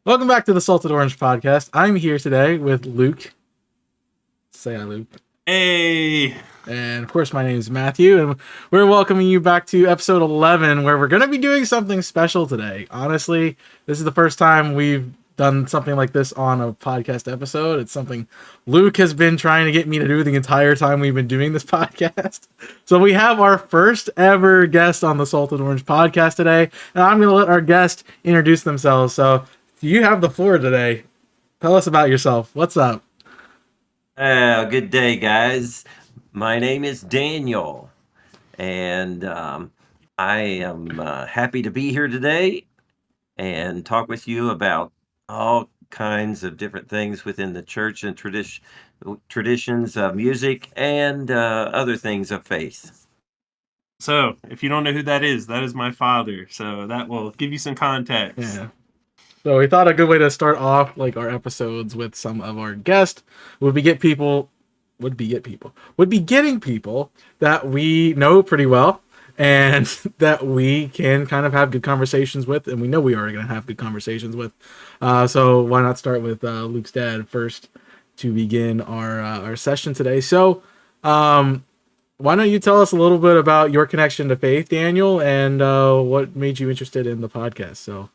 Welcome back to the Salted Orange Podcast. I'm here today with Luke. Say hi, Luke. Hey, And of course, my name is Matthew, and we're welcoming you back to episode 11, where we're going to be doing something special today. Honestly, this is the first time we've done something like this on a podcast episode. It's something Luke has been trying to get me to do the entire time we've been doing this podcast. So we have our first ever guest on the Salted Orange Podcast today, and I'm going to let our guest introduce themselves. So you have the floor today. Tell us about yourself. What's up? good day, guys. My name is Daniel, and I am happy to be here today and talk with you about all kinds of different things within the church and traditions of music and other things of faith. So, if you don't know who that is my father. So that will give you some context. Yeah. So we thought a good way to start off like our episodes with some of our guests would be getting people that we know pretty well and that we can kind of have good conversations with, and we know we are going to have good conversations with. So why not start with Luke's dad first to begin our session today? So why don't you tell us a little bit about your connection to faith, Daniel, and what made you interested in the podcast? So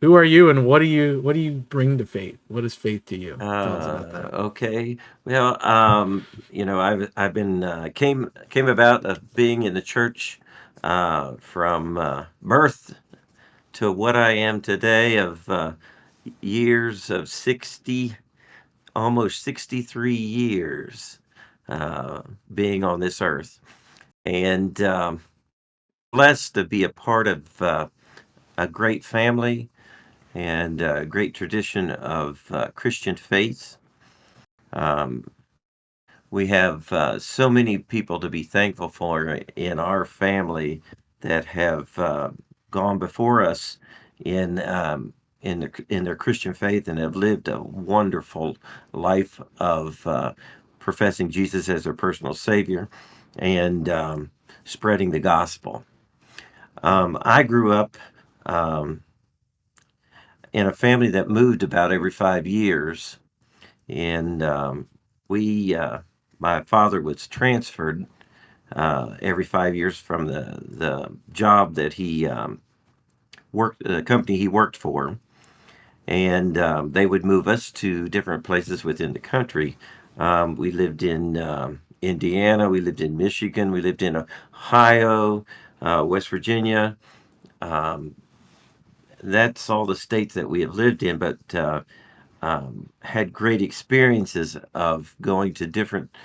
who are you, and what do you bring to faith? What is faith to you? Tell us about that. Okay. Well, I've been came about of being in the church from birth to what I am today of years of 60, almost 63 years being on this earth, and blessed to be a part of a great family and a great tradition of Christian faith. Um, we have so many people to be thankful for in our family that have gone before us in in their Christian faith and have lived a wonderful life of professing Jesus as their personal Savior and spreading the gospel. I grew up um, in a family that moved about every 5 years, and we my father was transferred every 5 years from the job that he worked, the company he worked for, and they would move us to different places within the country. We lived in Indiana, we lived in Michigan, we lived in Ohio, West Virginia. Um, that's all the states that we have lived in, but had great experiences of going to different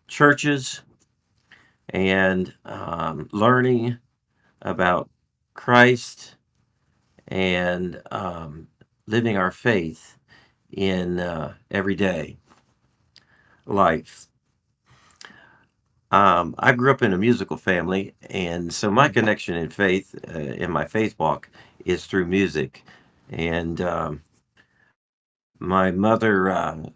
churches and learning about Christ and living our faith in everyday life. I grew up in a musical family, and so my connection in faith, in my faith walk, is through music. And my mother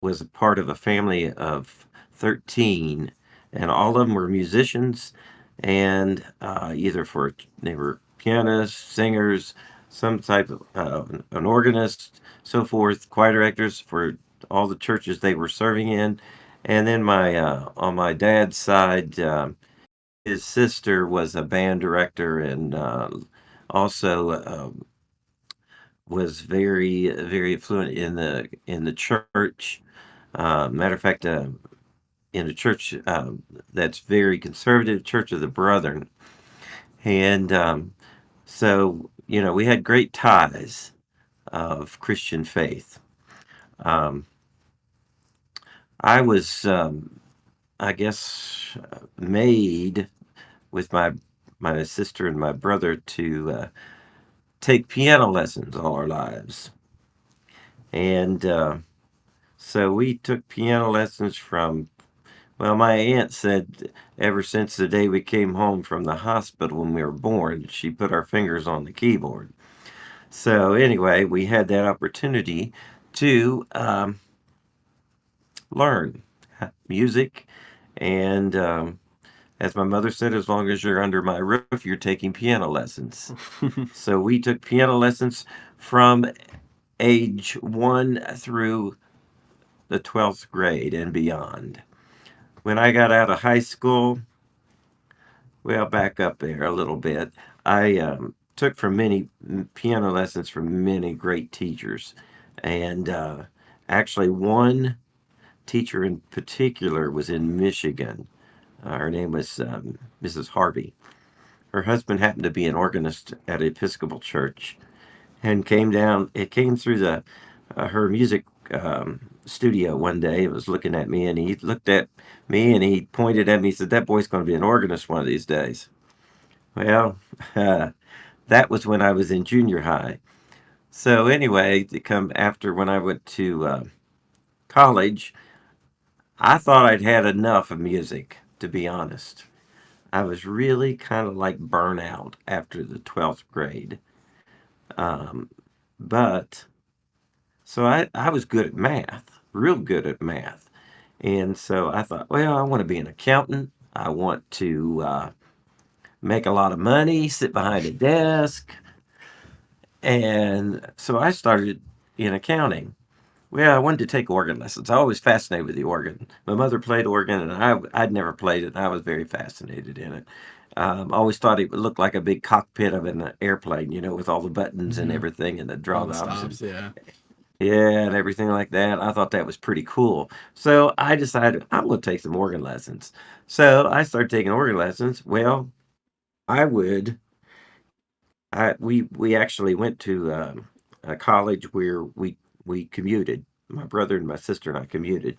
was a part of a family of 13, and all of them were musicians, and they were pianists, singers, some type of an organist, so forth, choir directors for all the churches they were serving in. And then my on my dad's side, his sister was a band director and also was very fluent in the church. Matter of fact, in a church that's very conservative, Church of the Brethren, and so we had great ties of Christian faith. Um, I was, I guess, made with my sister and my brother to take piano lessons all our lives, and so we took piano lessons from. Well, my aunt said ever since the day we came home from the hospital when we were born, she put our fingers on the keyboard. So anyway, we had that opportunity to learn music, and as my mother said, as long as you're under my roof, you're taking piano lessons. So we took piano lessons from age 1 through the 12th grade and beyond. When I got out of high school, well, back up there a little bit. I took from many piano lessons from many great teachers, and actually, one teacher in particular was in Michigan. Her name was Mrs. Harvey. Her husband happened to be an organist at an Episcopal church, and came down. It came through the her music studio one day. It was looking at me, and he looked at me and he pointed at me. He said, "That boy's going to be an organist one of these days." Well, that was when I was in junior high. So anyway, to come after when I went to college, I thought I'd had enough of music, to be honest. I was really kind of like burnout after the 12th grade. Um, but so I was good at math, real good at math. And so I thought, well, I want to be an accountant. I want to make a lot of money, sit behind a desk. And so I started in accounting. Well, I wanted to take organ lessons. I was fascinated with the organ. My mother played organ, and I'd never played it, and I was very fascinated in it. Always thought it would look like a big cockpit of an airplane, with all the buttons and Mhm. everything, and the All the drawknobs, and stops, yeah. yeah, and everything like that. I thought that was pretty cool. So I decided I'm going to take some organ lessons. So I started taking organ lessons. Well, I would. We actually went to a college where we commuted. My brother and my sister and I commuted,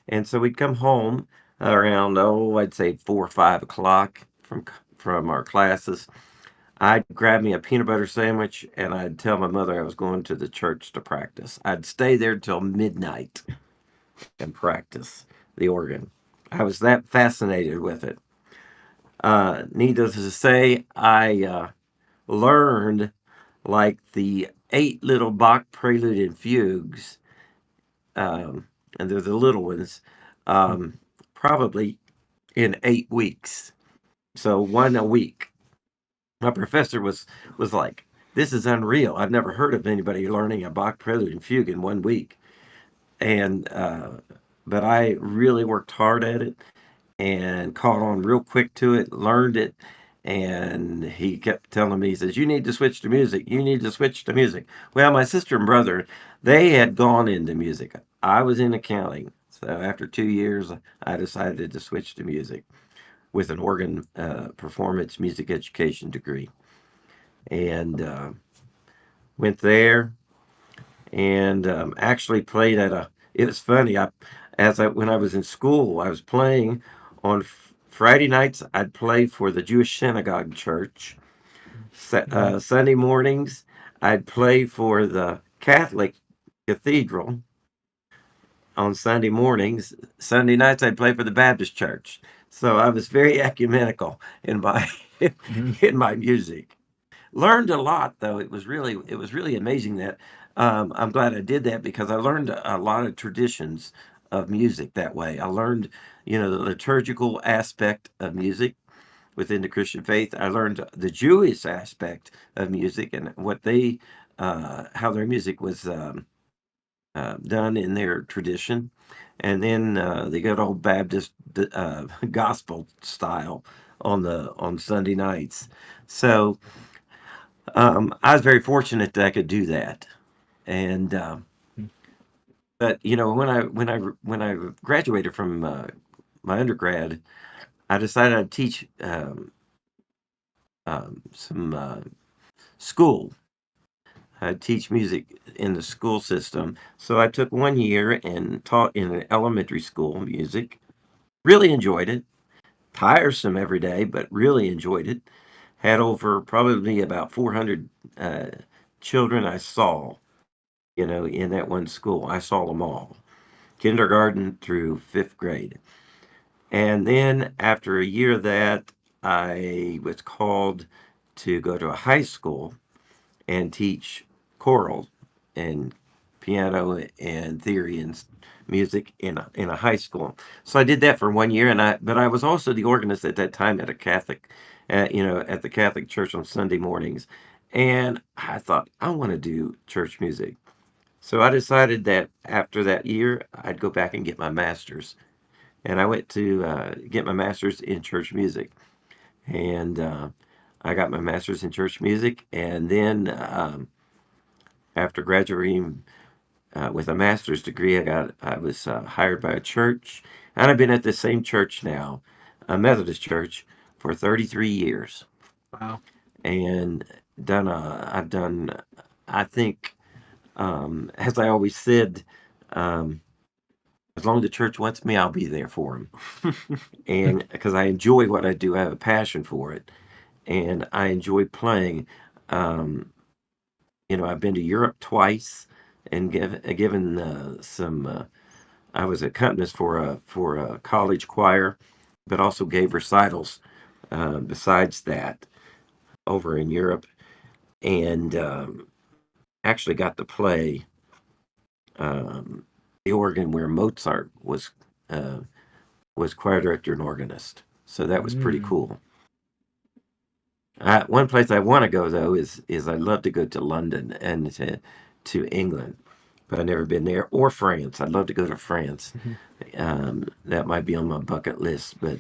and so we'd come home around, I'd say 4 or 5 o'clock from our classes. I'd grab me a peanut butter sandwich and I'd tell my mother I was going to the church to practice. I'd stay there till midnight and practice the organ. I was that fascinated with it. Needless to say, I learned like the 8 little Bach prelude and fugues, and they're the little ones, um, probably in 8 weeks. So one a week. My professor was like, "This is unreal. I've never heard of anybody learning a Bach prelude and fugue in one week." And but I really worked hard at it and caught on real quick to it, learned it, and he kept telling me, he says, "You need to switch to music. You need to switch to music." Well, my sister and brother, they had gone into music. I was in accounting. So after 2 years, I decided to switch to music with an organ performance music education degree. And went there and actually played at it was funny. When I was in school, I was playing on Friday nights. I'd play for the Jewish Synagogue Church. Sunday mornings, I'd play for the Catholic Cathedral. On Sunday mornings, Sunday nights, I'd play for the Baptist Church. So I was very ecumenical in my Mhm. in my music. Learned a lot, though. It was really amazing that I'm glad I did that because I learned a lot of traditions of music that way. I learned, the liturgical aspect of music within the Christian faith. I learned the Jewish aspect of music and how their music was done in their tradition, and then the good old Baptist gospel style on Sunday nights. So I was very fortunate that I could do that, and but when I graduated from my undergrad, I decided I'd teach some school. I'd teach music in the school system, so I took 1 year and taught in an elementary school music. Really enjoyed it. Tiresome every day, but really enjoyed it. Had over probably about 400 children I saw, in that one school. I saw them all, kindergarten through 5th grade. And then after a year of that, I was called to go to a high school and teach choral and piano and theory and music in a high school. So I did that for 1 year, but I was also the organist at that time at a Catholic, at the Catholic church on Sunday mornings, And I thought, I want to do church music. So I decided that after that year, I'd go back and get my master's. And I went to get my master's in church music. And I got my master's in church music. And then after graduating with a master's degree, I was hired by a church. And I've been at the same church now, a Methodist church, for 33 years. Wow. And I've done, I think, as I always said, um, as long as the church wants me, I'll be there for them. And because I enjoy what I do, I have a passion for it, and I enjoy playing. Um, I've been to Europe twice and given some. I was accompanist for a college choir, but also gave recitals. Besides that, over in Europe, and actually got to play um, the organ where Mozart was choir director and organist. So that was pretty Mm. cool. One place I want to go though is I'd love to go to London and to England, but I've never been there, or France. I'd love to go to France. Mhm. That might be on my bucket list, but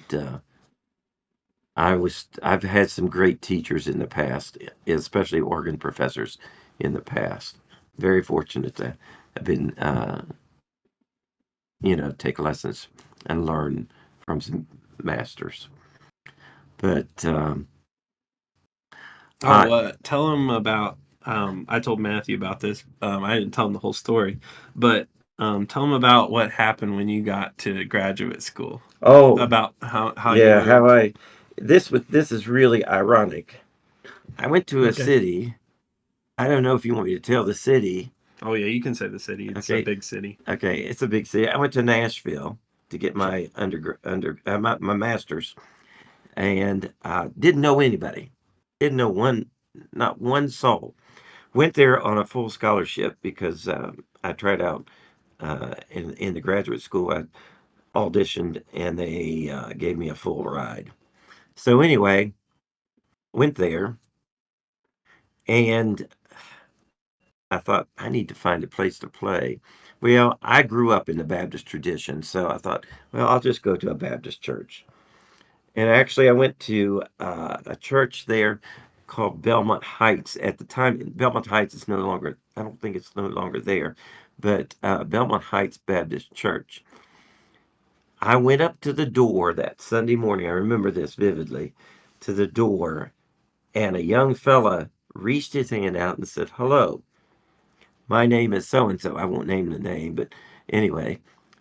I've had some great teachers in the past, especially organ professors in the past. Very fortunate to have been take lessons and learn from some masters. But Tell him about. I told Matthew about this. I didn't tell him the whole story, but tell him about what happened when you got to graduate school. oh About how you yeah, how moved. I this is really ironic. I went to a Okay. city. I don't know if you want me to tell the city. Oh yeah, you can say the city. It's a Okay, big city. okay, it's a big city. I went to Nashville to get my my master's, and didn't know anybody. Didn't know not one soul. Went there on a full scholarship because I tried out in the graduate school. I auditioned and they gave me a full ride. So anyway, went there and I thought I need to find a place to play. Well, I grew up in the Baptist tradition, so I thought, well, I'll just go to a Baptist church. And actually, I went to a church there called Belmont Heights. At the time, Belmont Heights is no longer, I don't think it's no longer there, but Belmont Heights Baptist Church. I went up to the door that Sunday morning. I remember this vividly, to the door, and a young fella reached his hand out and said, "Hello, my name is so and so." I won't name the name, but anyway,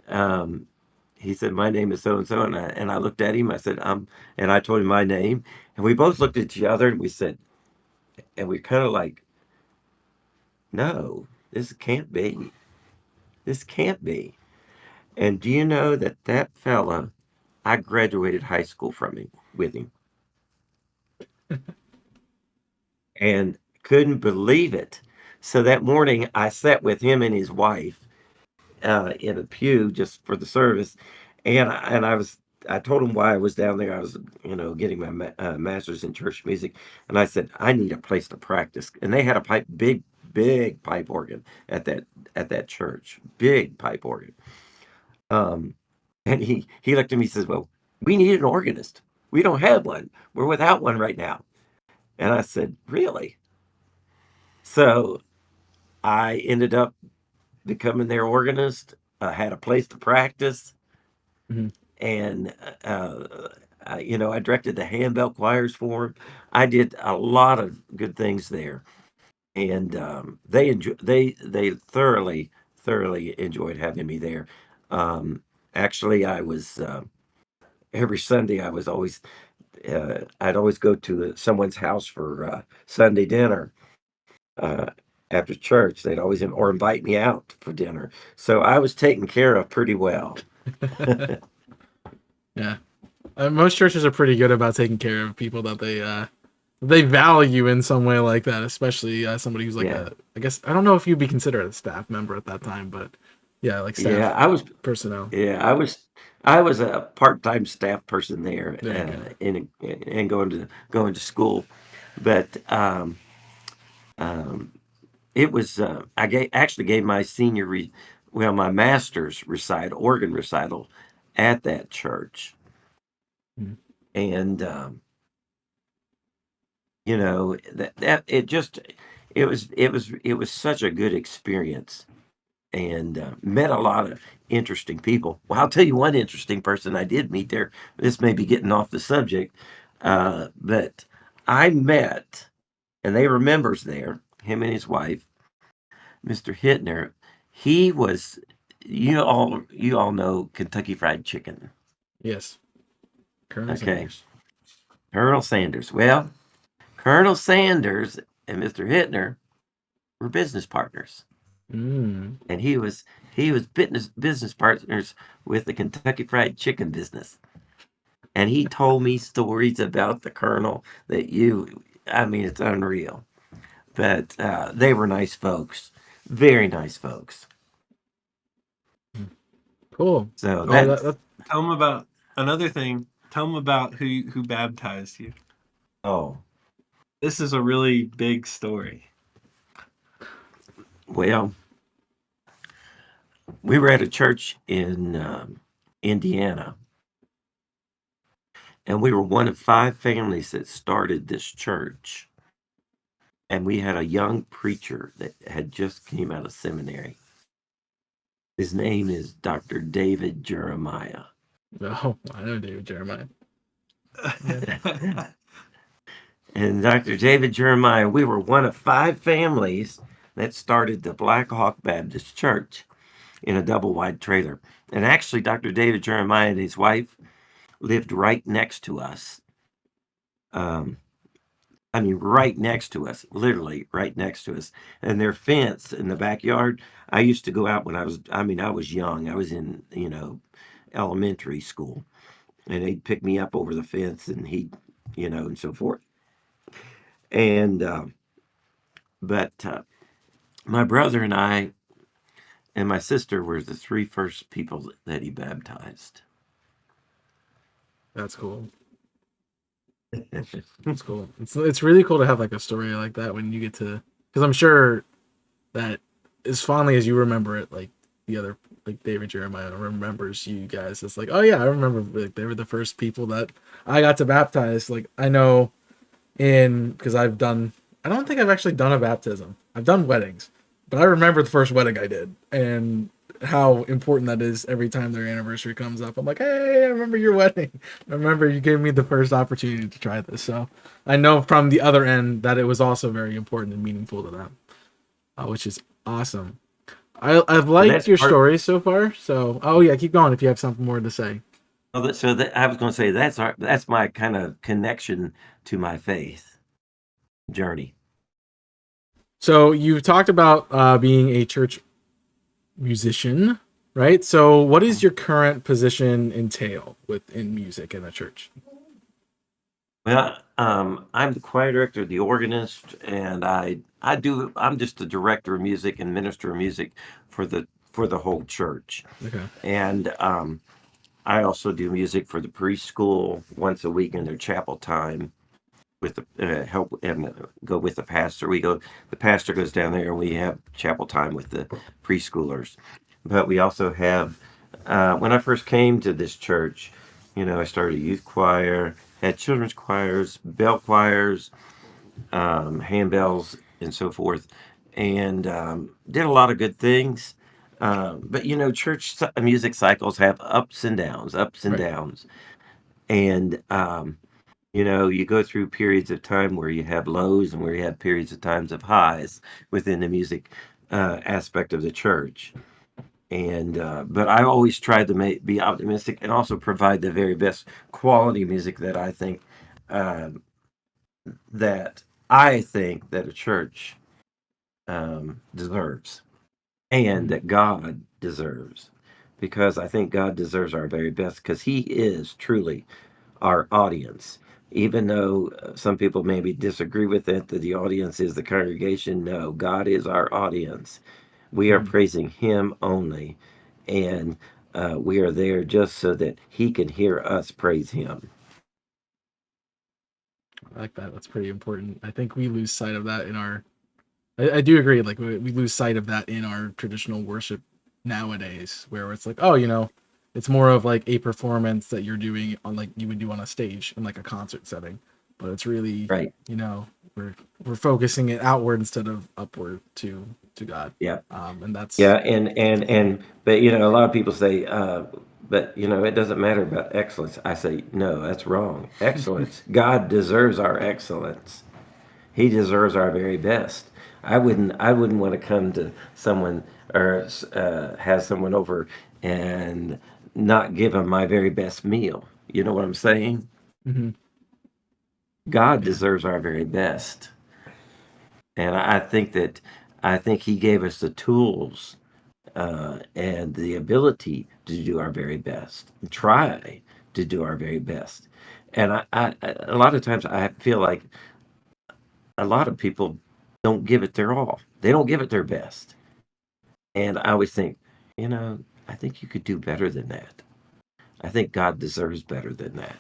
um, he said, "My name is so and so," and I looked at him. I said, and I told him my name, and we both looked at each other and we said, and we kind of like, "No, this can't be. This can't be." And do you know that that fella, I graduated high school from him with him, and couldn't believe it. So that morning, I sat with him and his wife in a pew just for the service, and I told him why I was down there. I was getting my master's in church music, and I said I need a place to practice. And they had a big pipe organ at that church, big pipe organ. Um, and he looked at me and says, "Well, we need an organist. We don't have one. We're without one right now." And I said, "Really?" So I ended up becoming their organist. Had a place to practice, Mhm. and I directed the handbell choirs for them. I did a lot of good things there, and they thoroughly enjoyed having me there. Um, Actually, I was every Sunday. I'd always go to someone's house for Sunday dinner. Uh, After church, they'd always or invite me out for dinner. So I was taken care of pretty well. Yeah. Most churches are pretty good about taking care of people that they value in some way like that, especially somebody who's like Yeah. a, I guess I don't know if you'd be considered a staff member at that time, but yeah, like Yeah, staff personnel. I was a part-time staff person there, There you go. and going to school, but Um, it was actually gave my my master's recital, organ recital, at that church, Mm. and you know that it was such a good experience, and met a lot of interesting people. Well, I'll tell you one interesting person I did meet there. This may be getting off the subject, but I met, and they were members there, him and his wife, Mr. Hittner. He was, you all know Kentucky Fried Chicken. Yes, Colonel Okay, Sanders. Colonel Sanders. Well, Colonel Sanders and Mr. Hittner were business partners, Mm. and he was business partners with the Kentucky Fried Chicken business. And he told me stories about the Colonel I mean, it's unreal. But they were nice folks, very nice folks. Cool. So Oh, that, Tell them about another thing. Tell them about who baptized you. oh, This is a really big story. well, we were at a church in Indiana, and we were one of 5 families that started this church. And we had a young preacher that had just came out of seminary. His name is Dr. David Jeremiah. oh, I know David Jeremiah. Yeah. And Dr. David Jeremiah, we were one of 5 families that started the Black Hawk Baptist Church in a double wide trailer. And actually, Dr. David Jeremiah and his wife lived right next to us. I mean, right next to us, literally right next to us. And their fence in the backyard, I used to go out when I was young. I was in, elementary school. And they'd pick me up over the fence and and so forth. And, but my brother and I and my sister were the 3 first people that he baptized. That's cool. That's cool. It's really cool to have like a story like that when you get to, because I'm sure that as fondly as you remember it, like the other, like David Jeremiah remembers you guys. It's like, oh yeah, I remember like they were the first people that I got to baptize. Like I know because I don't think I've actually done a baptism. I've done weddings, but I remember the first wedding I did and how important that is every time their anniversary comes up. I'm like, hey, I remember your wedding. I remember you gave me the first opportunity to try this. So I know from the other end that it was also very important and meaningful to them, which is awesome. I've So liked that's your part. story so far. So, oh yeah, keep going if you have something more to say. I was going to say that's my kind of connection to my faith journey. So you've talked about being a church musician, right? So what is your current position entail within music in the church? Well, I'm the choir director, the organist, and I'm just the director of music and minister of music for the whole church. Okay. And I also do music for the preschool once a week in their chapel time with the help and go with the pastor. The pastor goes down there and we have chapel time with the preschoolers. But we also have, when I first came to this church, I started a youth choir, had children's choirs, bell choirs, handbells, and so forth, and did a lot of good things. But church music cycles have ups and downs, ups and Right. downs. And you go through periods of time where you have lows and where you have periods of times of highs within the music aspect of the church. And but I always tried to be optimistic and also provide the very best quality music that um, I think that a church deserves and Mhm. that God deserves, because I think God deserves our very best because He is truly our audience. Even though some people maybe disagree with it, that the audience is the congregation, no, God is our audience. We are Mhm. praising Him only, and we are there just so that He can hear us praise Him. I like that. That's pretty important. I think we lose sight of that in our I do agree. Like we lose sight of that in our traditional worship nowadays, where it's like, oh, it's more of like a performance that you're doing on like you would do on a stage in like a concert setting, but it's really, Right. we're focusing it outward instead of upward to God. Yeah. And that's Yeah, but a lot of people say, but it doesn't matter about excellence. I say, no, that's wrong. Excellence. God deserves our excellence. He deserves our very best. I wouldn't want to come to someone or have someone over and not give them my very best meal. You know what I'm saying? Mhm. God Yeah. deserves our very best. And I think he gave us the tools and the ability to do our very best, try to do our very best. And a lot of times I feel like a lot of people don't give it their all. They don't give it their best. And I always think, you know, I think you could do better than that. I think God deserves better than that.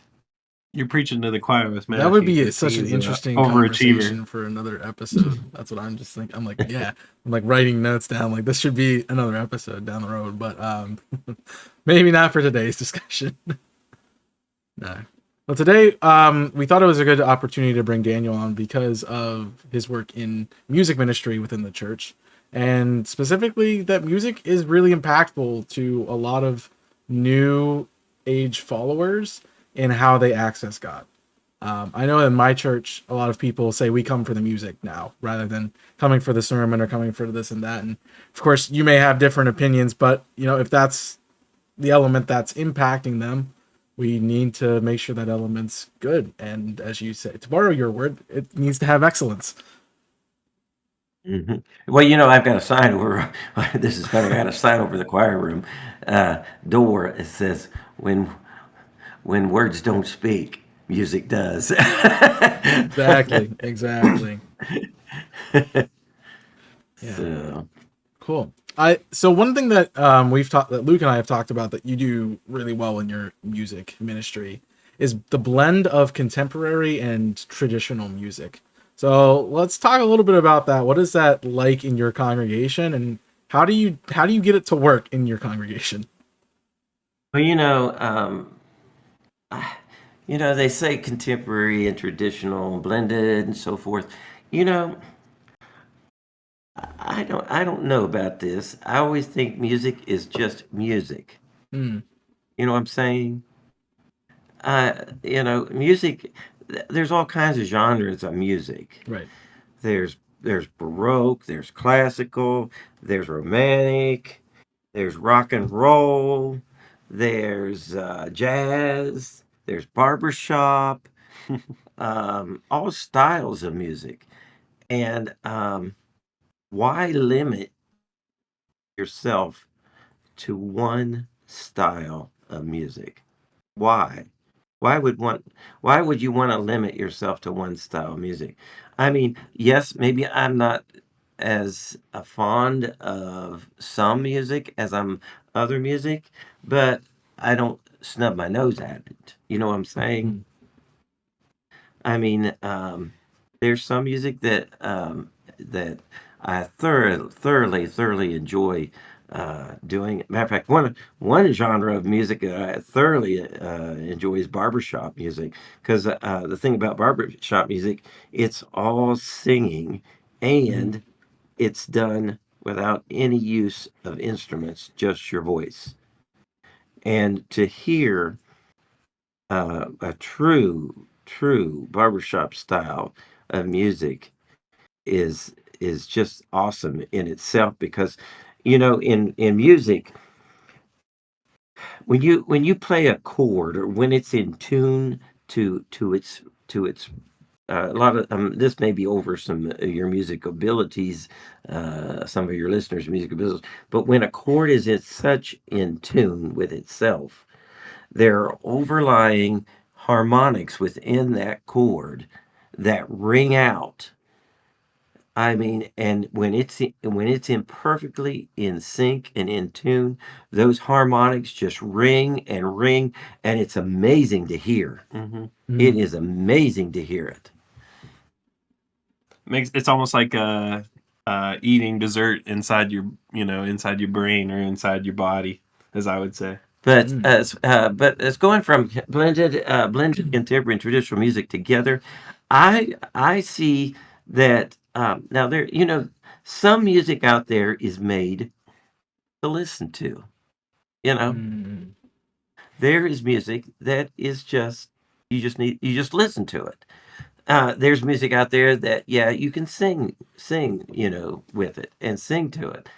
You're preaching to the choir with Matthew. That would be 'cause such an he's interesting overachiever. conversation for another episode. That's what I'm just thinking. I'm like, yeah, I'm like writing notes down. Like this should be another episode down the road, but maybe not for today's discussion. No. Well, today we thought it was a good opportunity to bring Daniel on because of his work in music ministry within the church, and specifically that music is really impactful to a lot of new age followers in how they access God. I know in my church, a lot of people say we come for the music now rather than coming for the sermon or coming for this and that. And of course, you may have different opinions, but if that's the element that's impacting them, we need to make sure that element's good. And as you say, to borrow your word, it needs to have excellence. hmm Well, I've got a sign over. This is funny. I got a sign over the choir room door. It says, "When words don't speak, music does." Exactly. Yeah. So, Cool. So one thing that that Luke and I have talked about that you do really well in your music ministry is the blend of contemporary and traditional music. So let's talk a little bit about that. What is that like in your congregation, and how do you get it to work in your congregation? well, they say contemporary and traditional blended and so forth. You know, I don't know about this. I always think music is just music. Hmm. You know what I'm saying? Music. There's all kinds of genres of music. Right. There's baroque, there's classical, there's romantic, there's rock and roll, there's jazz, there's barbershop, all styles of music. And why limit yourself to one style of music? Why? Why would one why would you want to limit yourself to one style of music? I mean, yes, maybe I'm not as fond of some music as I'm other music, but I don't snub my nose at it. You know what I'm saying? Hmm. I mean, there's some music that I thoroughly enjoy doing. Matter of fact, one genre of music that I thoroughly enjoy is barbershop music because the thing about barbershop music, it's all singing Hmm. and it's done without any use of instruments, just your voice. And to hear a true barbershop style of music is just awesome in itself because in music when you play a chord or when it's in tune to its a lot of this may be over some of your music abilities, some of your listeners' music abilities, but when a chord is in such in tune with itself, there are overlying harmonics within that chord that ring out. I mean, and when it's in perfectly in sync and in tune, those harmonics just ring, and it's amazing to hear. It Hmm. is amazing to hear it. It's almost like eating dessert inside inside your brain or inside your body, as I would say. But as going from blended contemporary and traditional music together, I see that now there some music out there is made to listen to. You know, Mm. there is music that is just you just listen to it. There's music out there that you can sing with it and sing to it.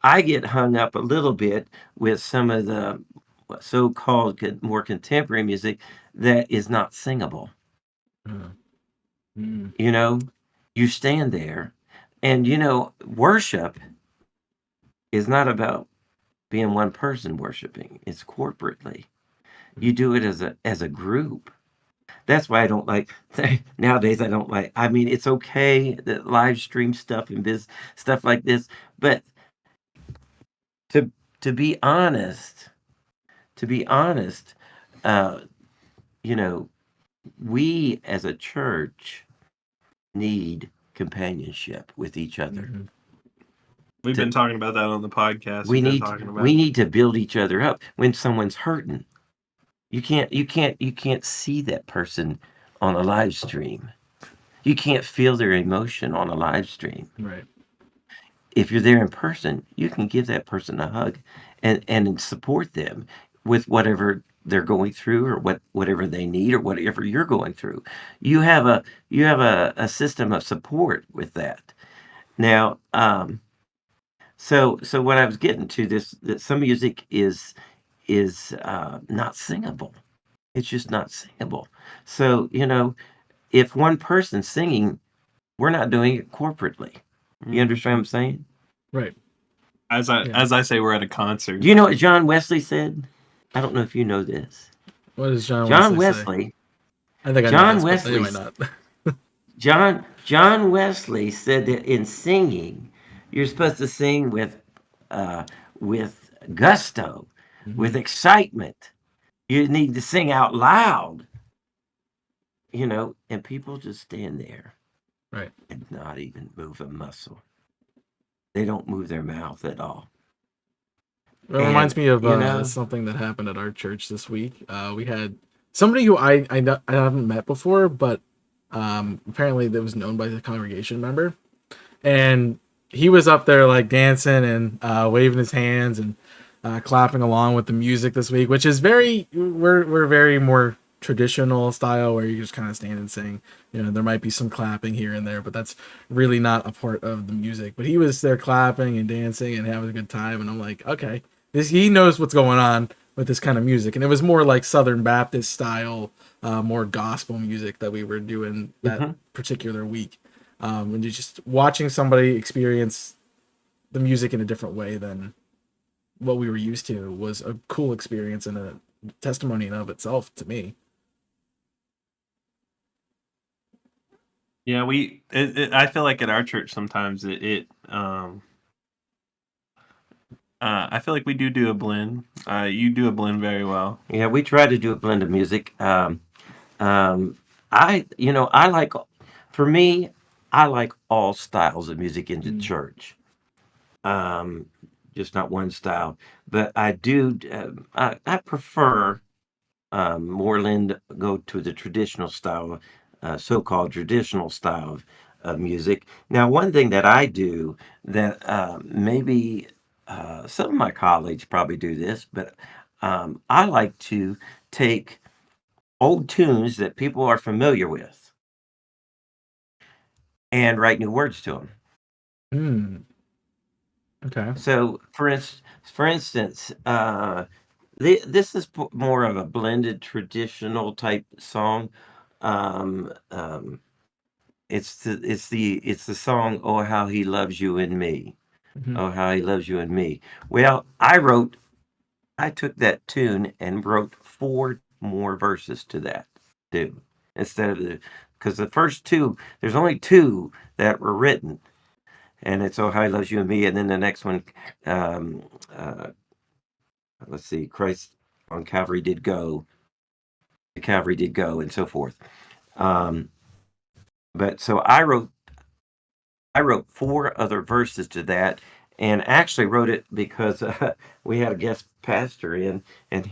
I get hung up a little bit with some of the so-called more contemporary music that is not singable. Uh, mm. You know, you stand there, and worship is not about being one person worshiping. It's corporately. You do it as a group. That's why I don't like nowadays. I don't like. I mean, it's okay that live stream stuff and stuff like this, but to to be honest, to be honest, uh, you know, we as a church need companionship with each other. Mhm. We've To- been talking about that on the podcast. We We've been need talking about we need to build each other up when someone's hurting. You can't see that person on a live stream. You can't feel their emotion on a live stream. Right. If you're there in person, you can give that person a hug and support them with whatever they're going through or whatever they need or whatever you're going through. You have a system of support with that. Now, so what I was getting to this that some music is not singable. It's just not singable. So, if one person's singing, we're not doing it corporately. You understand what I'm saying? Right. as Yeah. I say, we're at a concert. Do you know what John Wesley said? I don't know if you know this. What does John John Wesley say? Wesley, I think I John know this, but they might Wesley's- not. John Wesley said that in singing, you're supposed to sing with gusto, with excitement. You need to sing out loud, and people just stand there Right. and not even move a muscle. They don't move their mouth at all. It reminds me of you know- something that happened at our church this week. We had somebody who I haven't met before, but apparently that was known by the congregation member, and he was up there like dancing and waving his hands and clapping along with the music this week, which is we're very more traditional style where you just kind of stand and sing. There might be some clapping here and there, but that's really not a part of the music. But he was there clapping and dancing and having a good time, and I'm like, okay, he knows what's going on with this kind of music. And it was more like Southern Baptist style, more gospel music that we were doing that particular week. And just watching somebody experience the music in a different way than what we were used to was a cool experience and a testimony in of itself to me. Yeah, I feel like at our church sometimes I feel like we do a blend. You do a blend very well. Yeah, we try to do a blend of music. I like, for me, I like all styles of music in the church. Just not one style, but I do. I prefer Moreland go to the traditional style, so-called traditional style of music. Now, one thing that I do that maybe some of my colleagues probably do this, but I like to take old tunes that people are familiar with and write new words to them. Hmm. Okay. So, for instance, this is more of a blended traditional type song. Um, um, it's the song "Oh How He Loves You and Me." Mhm. Oh, how He loves you and me. Well, I took that tune and wrote 4 more verses to that too, instead of because the first 2, there's only 2 that were written, and it's "Oh How He Loves You and Me," and then the next one, um, uh, let's see, Christ on Calvary did go, the Calvary did go, and so forth. But so I I wrote 4 other verses to that, and actually wrote it because we had a guest pastor in, and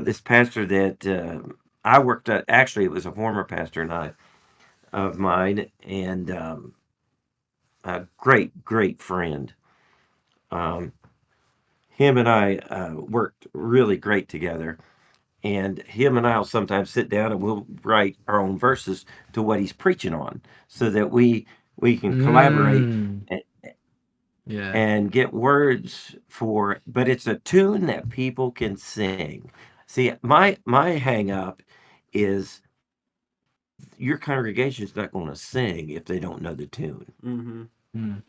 this pastor that I worked at, actually, it was a former pastor and of mine, and a great friend. Um, him and I worked really great together, and him and I'll sometimes sit down and we'll write our own verses to what he's preaching on, so that we can collaborate Mm, yeah. and get words for, but it's a tune that people can sing. See, my hang up is your congregation is not going to sing if they don't know the tune. Mm-hmm. Mm,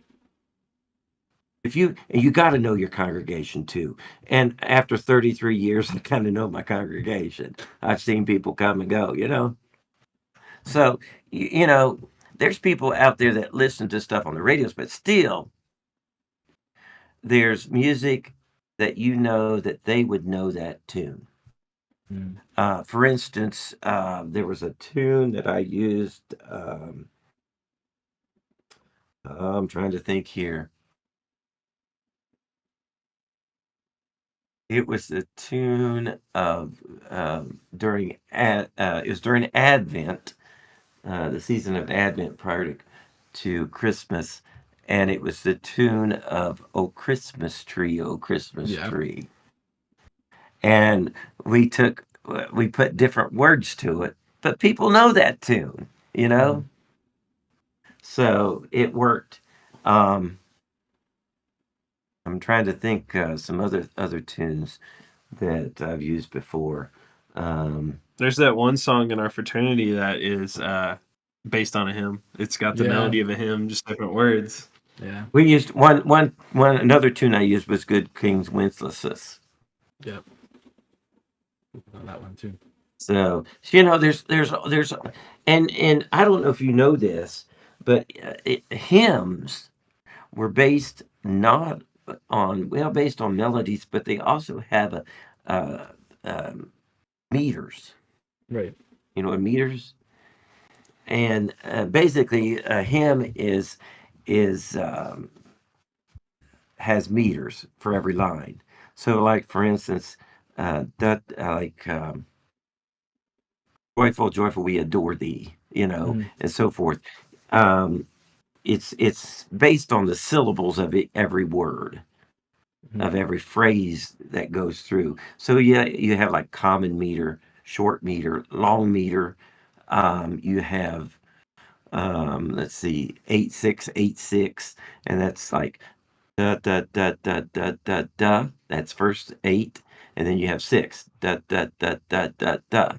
If you got to know your congregation too. And after 33 years, I kind of know my congregation. I've seen people come and go, you know. So, you know, there's people out there that listen to stuff on the radios, but still there's music that you know that they would know that tune. mm. For instance, there was a tune that I used. I'm trying to think here. It was the tune of it was during Advent, the season of Advent prior to Christmas, and it was the tune of "Oh Christmas Tree, Oh Christmas Yeah. Tree," and we put different words to it, but people know that tune, you know, so it worked. Um, I'm trying to think some other tunes that I've used before. Um, There's that one song in our fraternity that is based on a hymn. It's got the Yeah. melody of a hymn, just different words. Yeah. we used another tune I used was "Good King's Wenceslas." Yep. Know that one too. So you know, there's, and I don't know if you know this, but hymns were based not on based on melodies, but they also have uh, um, meters. Right. You know what meters? And basically, a hymn is has meters for every line. So, like for instance, like joyful, joyful, we adore thee, you know, Mhm. and so forth. Um, it's based on the syllables of every word, of every phrase that goes through. So yeah, you have like common meter, short meter, long meter. You have let's see, 8686, and that's like da da da da da da da. That's first 8, and then you have 6 da da da da da da,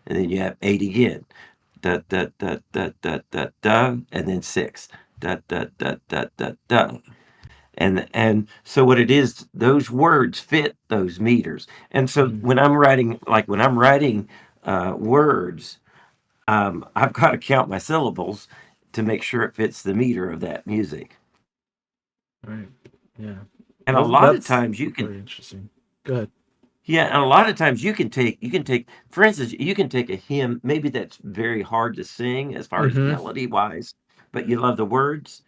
and then you have 8 again da da da da da da da, and then 6 da da da da da da. And so what it is, those words fit those meters. And so Mhm. when I'm writing words, I've got to count my syllables to make sure it fits the meter of that music. Right. Yeah. And a lot of That's times you can, very interesting. Go ahead. yeah, and a lot of times you can take, for instance, you can take a hymn, maybe that's very hard to sing as far as Mm-hmm. melody wise, but you love the words,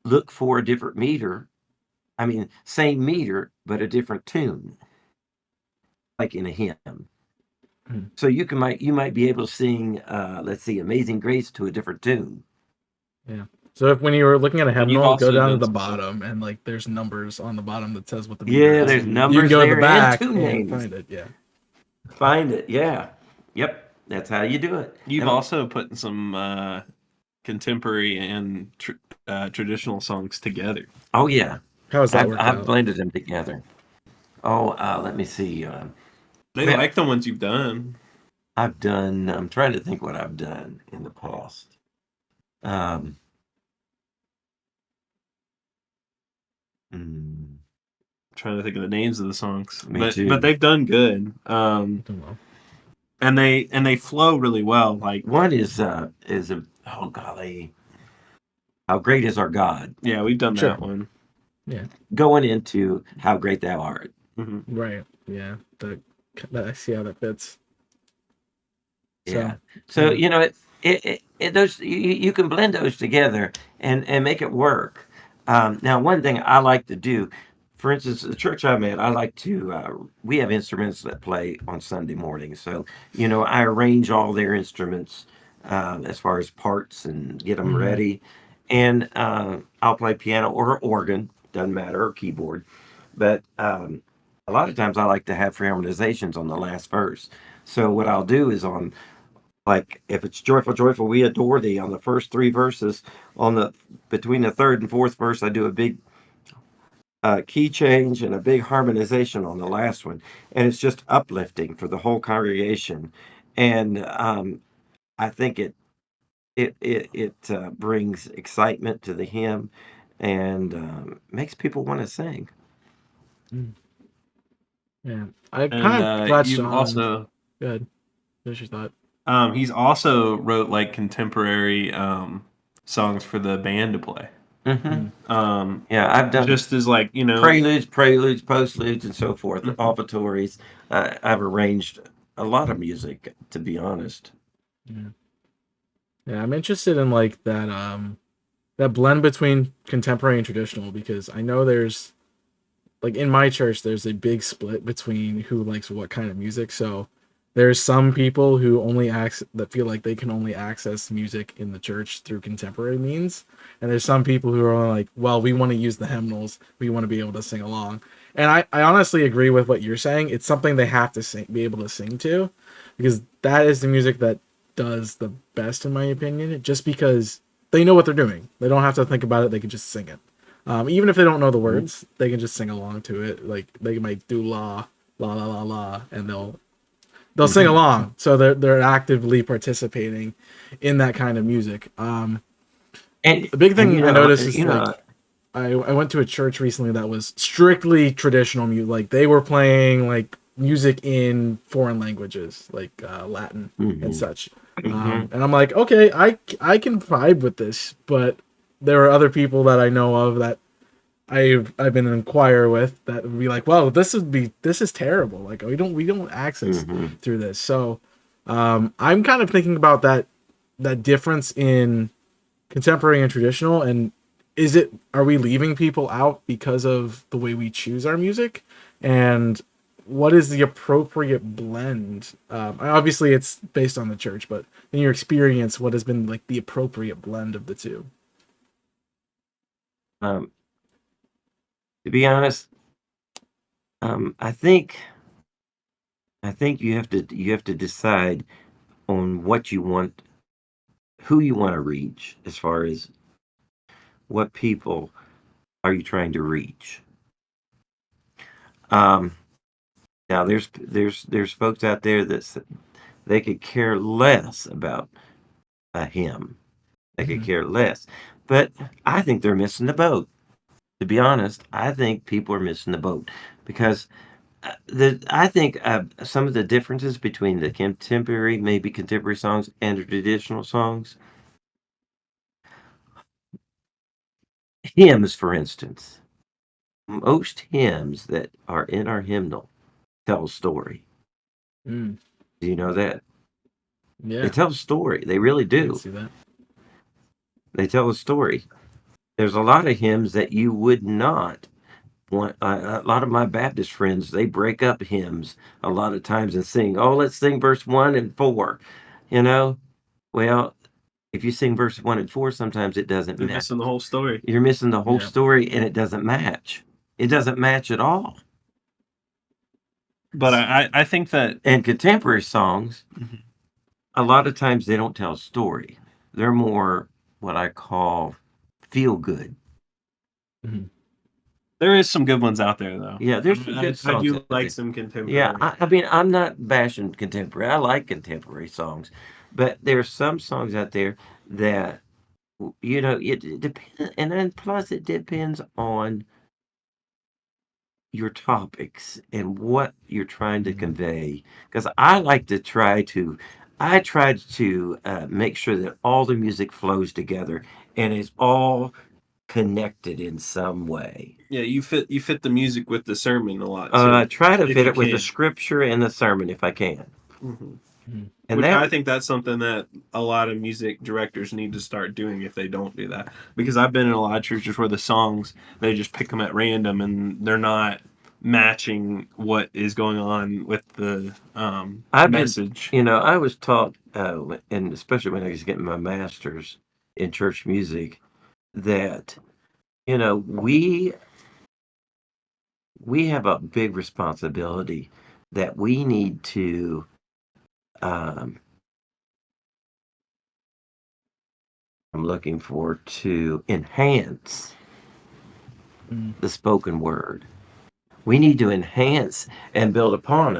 look for a different meter. I mean, same meter, but a different tune, like in a hymn. Mhm. So you might be able to sing, let's see, Amazing Grace to a different tune. Yeah. So if when you were looking at a And you've hymnal, go also down to done the some stuff. bottom and like there's numbers on the bottom that says what the meter Yeah, is. there's Mhm. You can numbers go to the there and back tune and names. find it. Yeah. Find it, yeah. Yep, that's how you do it. You've And also put some contemporary and traditional songs together. oh yeah, How has that worked I've out? blended them together. Oh, let me see. They Well, like the ones you've done. I'm trying to think what I've done in the past. Um, mm, Trying to think of the names of the songs, Me but too. they've done good. Well, And they flow really well. Like one is a oh golly, how great is our God? yeah, we've done Sure. that one. Yeah. Going into how great thou art. Hmm. Right. Yeah. I see how that fits. So, Yeah. So yeah. you know it. those you can blend those together and make it work. Now, one thing I like to do, for instance, the church I'm at, I like to. We have instruments that play on Sunday mornings, so I arrange all their instruments as far as parts and get them Hmm. ready, and I'll play piano or organ, doesn't matter, or keyboard, but a lot of times I like to have harmonizations on the last verse. So what I'll do is on, like, if it's joyful, joyful, we adore thee on the first three verses, on the between the third and fourth verse, I do a big key change and a big harmonization on the last one, and it's just uplifting for the whole congregation. And I think it brings excitement to the hymn and makes people want to sing. Yeah, I And kind of latched you've on. also Good. Finish your thought. he's also wrote like contemporary songs for the band to play. Hmm. Mm. Yeah, I've done Just as like preludes, postludes, and so forth, Mhm. offertories. I've arranged a lot of music, to be honest. Yeah. Yeah, I'm interested in like that blend between contemporary and traditional because I know there's like in my church there's a big split between who likes what kind of music. So there's some people who only that feel like they can only access music in the church through contemporary means, and there's some people who are like, well, we want to use the hymnals, we want to be able to sing along. And I honestly agree with what you're saying. It's something they have to sing, be able to sing to, because that is the music that does the best in my opinion. Just because they know what they're doing, they don't have to think about it. They can just sing it. Even if they don't know the Mhm. words, they can just sing along to it. Like they might do la la la la, and they'll sing Mhm. along. So they're actively participating in that kind of music. And The big and thing I noticed is like you know, I went to a church recently that was strictly traditional music. Like they were playing like music in foreign languages, like Latin and mhm, such. mhm, And I'm like, okay, I can vibe with this, but there are other people that I know of that I've been an inquire with that would be like, well, this is terrible. Like we don't access mhm. through this. So I'm kind of thinking about that difference in contemporary and traditional, and are we leaving people out because of the way we choose our music, and what is the appropriate blend? Obviously it's based on the church, but in your experience, what has been like the appropriate blend of the two? Um, to be honest, I think you have to decide on what you want, who you want to reach, as far as what people are you trying to reach. Um, Now there's folks out there that they could care less about a hymn. They could Mhm. care less. But I think they're missing the boat. To be honest, I think people are missing the boat because I think some of the differences between the maybe contemporary songs and the traditional songs, hymns, for instance, most hymns that are in our hymnal tell a story. Mm, Do you know that? They yeah, tell a story. They really I can do. see that. They tell a story. There's a lot of hymns that you would not want. A lot of my Baptist friends, they break up hymns a lot of times and sing, oh, let's sing verse 1 and 4. You know, well, if you sing verse 1 and 4, sometimes it doesn't you're match. missing the whole story. You're missing the whole Yeah. story and it doesn't match. It doesn't match at all. But I think that And contemporary songs, Mhm. a lot of times they don't tell a story. They're more what I call feel good. Mhm. There is some good ones out there though. Yeah, there's some good I songs do out like there. some Yeah, contemporary. I mean, I'm not bashing contemporary. I like contemporary songs, but there's some songs out there that it depends, and then plus it depends on your topics and what you're trying to Mhm. convey. Because I try to make sure that all the music flows together and is all connected in some way. Yeah, you fit the music with the sermon a lot I too, try to if fit you it with the can. scripture and the sermon if I can. Hmm. And Which I that, think that's something that a lot of music directors need to start doing if they don't do that. Because I've been in a lot of churches where the songs, they just pick them at random and they're not matching what is going on with the I've been, message. I was taught, and especially when I was getting my master's in church music, that, you know, we have a big responsibility that we need to, um, I'm looking for, to enhance Mm. the spoken word. We need to enhance and build upon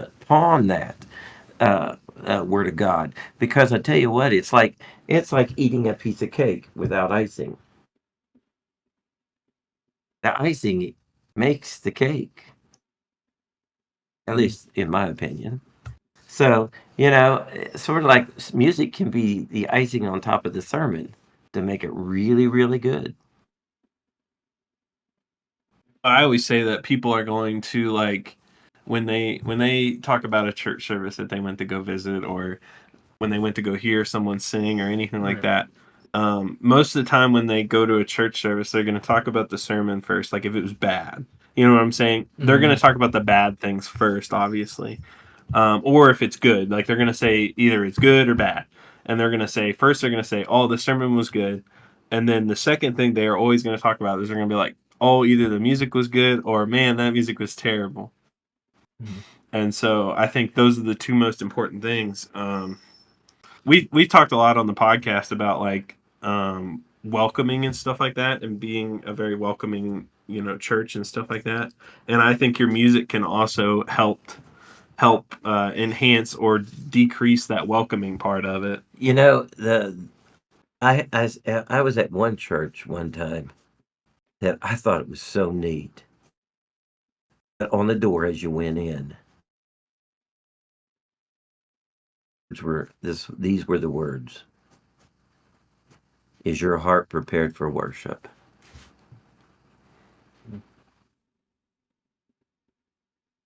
that word of God. Because I tell you what, it's like eating a piece of cake without icing. The icing makes the cake, at least in my opinion. So, sort of like music can be the icing on top of the sermon to make it really, really good. I always say that people are going to like when they talk about a church service that they went to go visit, or when they went to go hear someone sing or anything like Right. that. Most of the time when they go to a church service, they're going to talk about the sermon first. Like if it was bad, you know what I'm saying? They're going Mm. to talk about the bad things first, obviously. Or if it's good, like they're going to say either it's good or bad. And they're going to say, first, they're going to say, oh, the sermon was good. And then the second thing they are always going to talk about is they're going to be like, oh, either the music was good or man, that music was terrible. Mhm. And so I think those are the two most important things. We talked a lot on the podcast about like welcoming and stuff like that, and being a very welcoming church and stuff like that. And I think your music can also help enhance or decrease that welcoming part of it. You know, I was at one church one time that I thought it was so neat. That on the door as you went in, these were the words: "Is your heart prepared for worship?"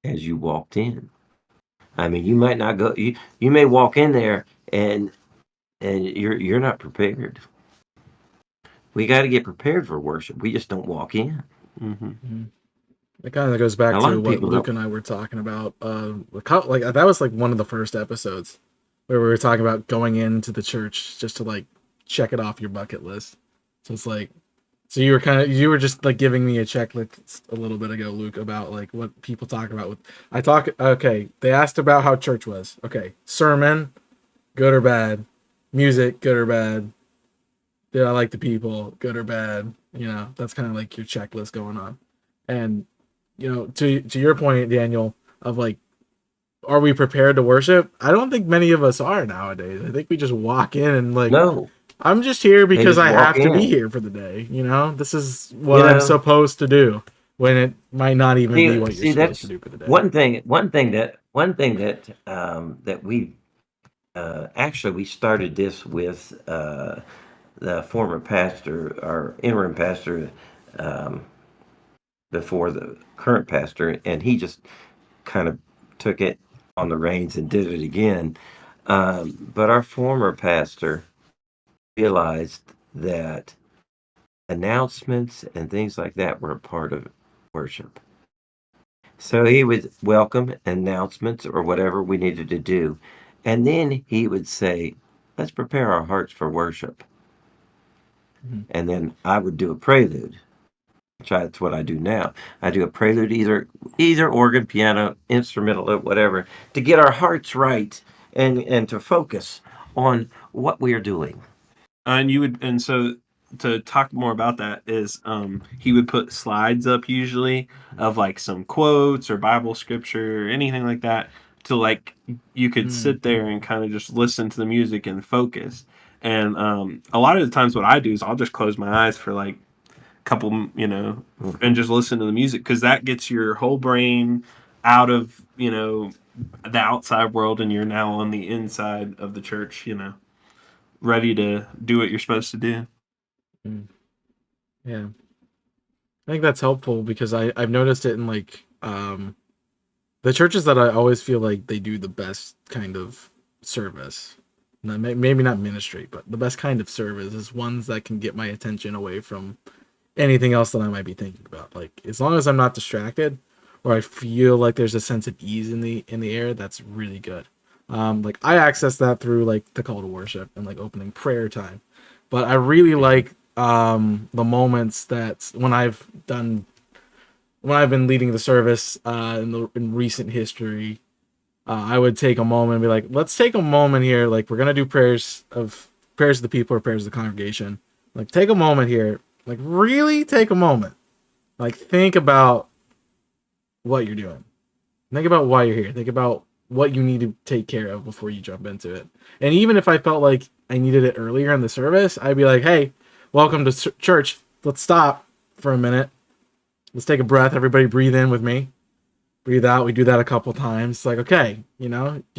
As you walked in. I mean, you might not go. You may walk in there and you're not prepared. We got to get prepared for worship. We just don't walk in. Mm-hmm. Mhm. It kind of goes A back lot to of what people Luke don't. and I were talking about. Like that was like one of the first episodes where we were talking about going into the church just to like check it off your bucket list. So it's like, so you were just like giving me a checklist a little bit ago, Luke, about like what people talk about with. Okay, they asked about how church was. Okay, sermon, good or bad, music, good or bad. Did I like the people, good or bad? That's kind of like your checklist going on. And to your point, Daniel, of like, are we prepared to worship? I don't think many of us are nowadays. I think we just walk in and like, No, I'm just here they because just I walk have to be in. here for the day. This is what You I'm know, supposed to do, when it might not even be what you're see, supposed to that's do for the day. one thing that we actually we started this with the former pastor, our interim pastor, um, before the current pastor, and he just kind of took it on the reins and did it again. But our former pastor realized that announcements and things like that were a part of worship. So he would welcome announcements or whatever we needed to do. And then he would say, let's prepare our hearts for worship. Mhm. And then I would do a prelude. That's what I do now. I do a prelude, either organ, piano, instrumental, or whatever, to get our hearts right and to focus on what we are doing. And so to talk more about that is he would put slides up usually of like some quotes or Bible scripture or anything like that, to like you could Mm. sit there and kind of just listen to the music and focus. And a lot of the times what I do is I'll just close my eyes for like a couple, and Mhm. just listen to the music, because that gets your whole brain out of the outside world, and you're now on the inside of the church, ready to do what you're supposed to do. Mm. Yeah, I think that's helpful because I've noticed it in like the churches that I always feel like they do the best kind of service. Maybe not ministry, but the best kind of service is ones that can get my attention away from anything else that I might be thinking about. Like as long as I'm not distracted, or I feel like there's a sense of ease in the air, that's really good. Like I access that through like the call to worship and like opening prayer time, but I really like the moments that when I've been leading the service in recent history. I would take a moment and be like, let's take a moment here. Like we're gonna do prayers of the people or prayers of the congregation. Like take a moment here. Like really take a moment. Like think about what you're doing. Think about why you're here. Think about what you need to take care of before you jump into it. And even if I felt like I needed it earlier in the service, I'd be like, hey, welcome to church. Let's stop for a minute. Let's take a breath. Everybody breathe in with me. Breathe out. We do that a couple times. It's like, okay, you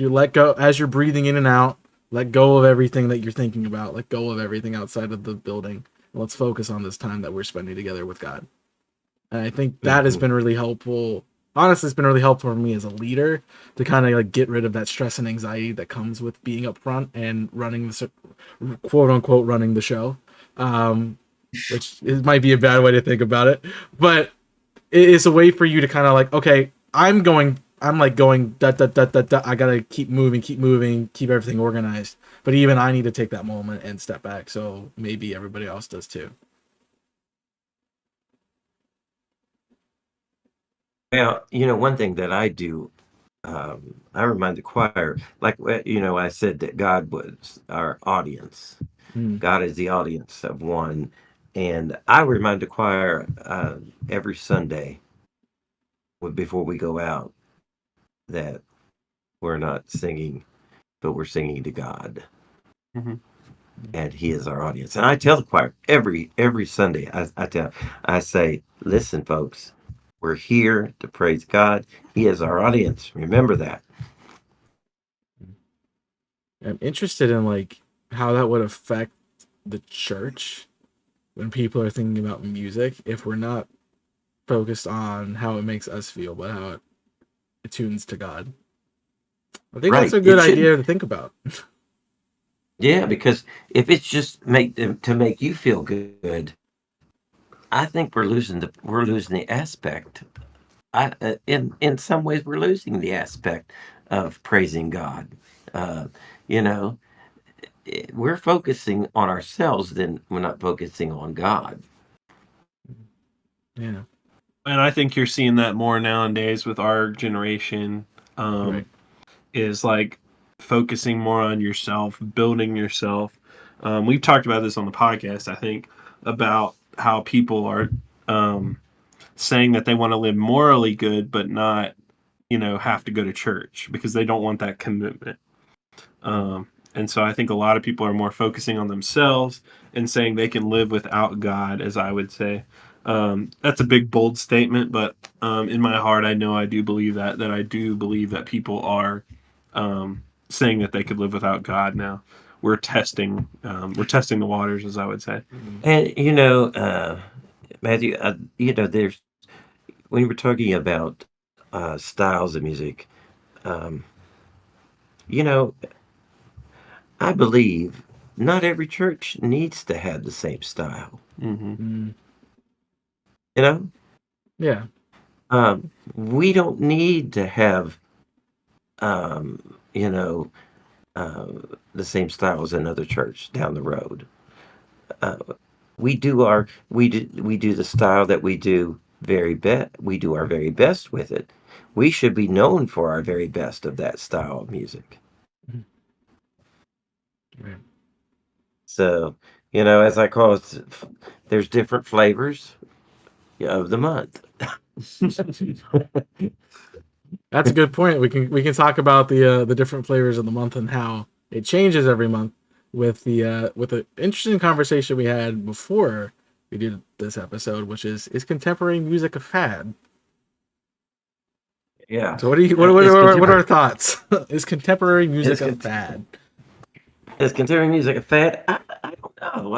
let go as you're breathing in and out. Let go of everything that you're thinking about. Let go of everything outside of the building. Let's focus on this time that we're spending together with God. And I think that has been really helpful. Honestly, it's been really helpful for me as a leader to kind of like get rid of that stress and anxiety that comes with being up front and running the quote unquote running the show, which might be a bad way to think about it, but it is a way for you to kind of like, okay, I'm like going da, da, da, da, da. I gotta keep moving, keep everything organized. But even I need to take that moment and step back. So maybe everybody else does too. Well, one thing that I do, I remind the choir, like, I said that God was our audience. God is the audience of one. And I remind the choir every Sunday before we go out that we're not singing, but we're singing to God. And He is our audience. And I tell the choir every Sunday, I say, listen, folks, we're here to praise God. He is our audience. Remember that. I'm interested in like how that would affect the church when people are thinking about music if we're not focused on how it makes us feel, but how it attunes to God. I think that's a good idea to think about. Yeah, because if it's just to make you feel good, I think we're losing the aspect. In some ways we're losing the aspect of praising God. We're focusing on ourselves, then we're not focusing on God. Yeah. And I think you're seeing that more nowadays with our generation. Right. Is like focusing more on yourself, building yourself. We've talked about this on the podcast, I think, about how people are saying that they want to live morally good, but not, have to go to church because they don't want that commitment. And so I think a lot of people are more focusing on themselves and saying they can live without God, as I would say. That's a big, bold statement, but in my heart, I know I do believe that I do believe that people are saying that they could live without God now. We're testing the waters, as I would say. And Matthew, there's when you were talking about styles of music, I believe not every church needs to have the same style. Yeah. We don't need to have the same style as another church down the road. We do the style that we do we do our very best with it. We should be known for our very best of that style of music. Right. So, as I call it, there's different flavors of the month. That's a good point. We can talk about the different flavors of the month and how it changes every month with the interesting conversation we had before we did this episode, which is contemporary music a fad? Yeah. So what are our thoughts? Is contemporary music a fad? Is contemporary music a fad? I don't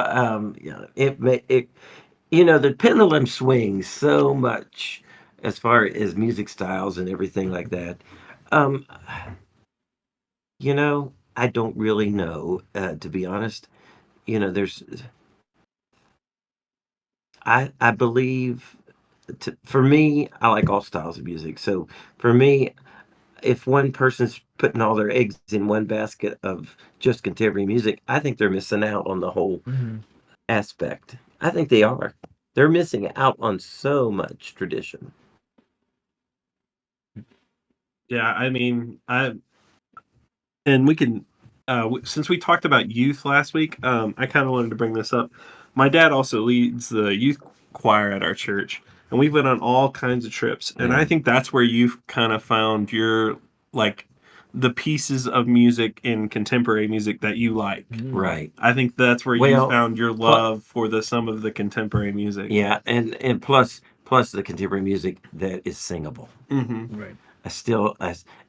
know. The pendulum swings so much as far as music styles and everything like that. I don't really know, to be honest. You know, I believe, for me, I like all styles of music. So for me, if one person's putting all their eggs in one basket of just contemporary music, I think they're missing out on the whole Mhm. aspect. I think they are. They're missing out on so much tradition. Yeah, I mean, I and we can since we talked about youth last week, I kind of wanted to bring this up. My dad also leads the youth choir at our church, and we've been on all kinds of trips, and I Yeah. think that's where you've kind of found your like the pieces of music in contemporary music that you like. Mm. Right. I think that's where you Well, found your pl- love for the some of the contemporary music. yeah, and plus the contemporary music that is singable. Hmm. Right.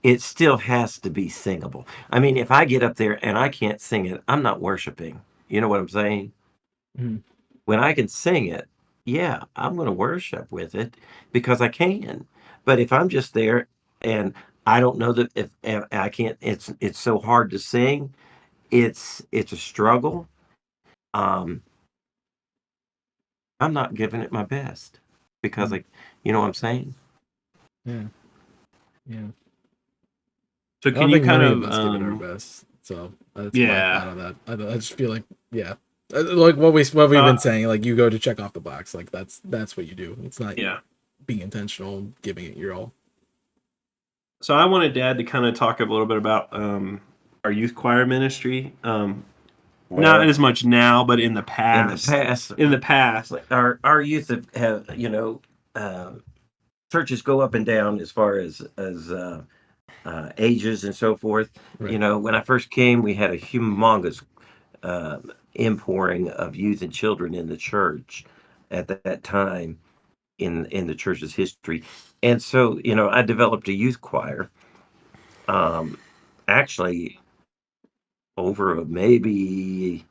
It still has to be singable. I mean, if I get up there and I can't sing it, I'm not worshiping. You know what I'm saying? Mhm. When I can sing it, yeah, I'm going to worship with it because I can. But if I'm just there and I don't know that if I can't, it's so hard to sing. It's a struggle. Um, I'm not giving it my best because Mm. like, you know what I'm saying? Yeah. Yeah. So I can don't you think kind many of of us give it our best. So that's my yeah. thought on that. I just feel like, yeah, like what we've Uh, been saying. Like you go to check off the box. Like that's what you do. It's not yeah. being intentional, giving it your all. So I wanted Dad to kind of talk a little bit about our youth choir ministry. Not Well, as much now, but in the in the past. past, In the past, like our youth have uh, churches go up and down as far as ages and so forth. You Right. know, when I first came, we had a humongous uh, impouring of youth and children in the church at that time in the church's history, and so I developed a youth choir. Um, Actually, over maybe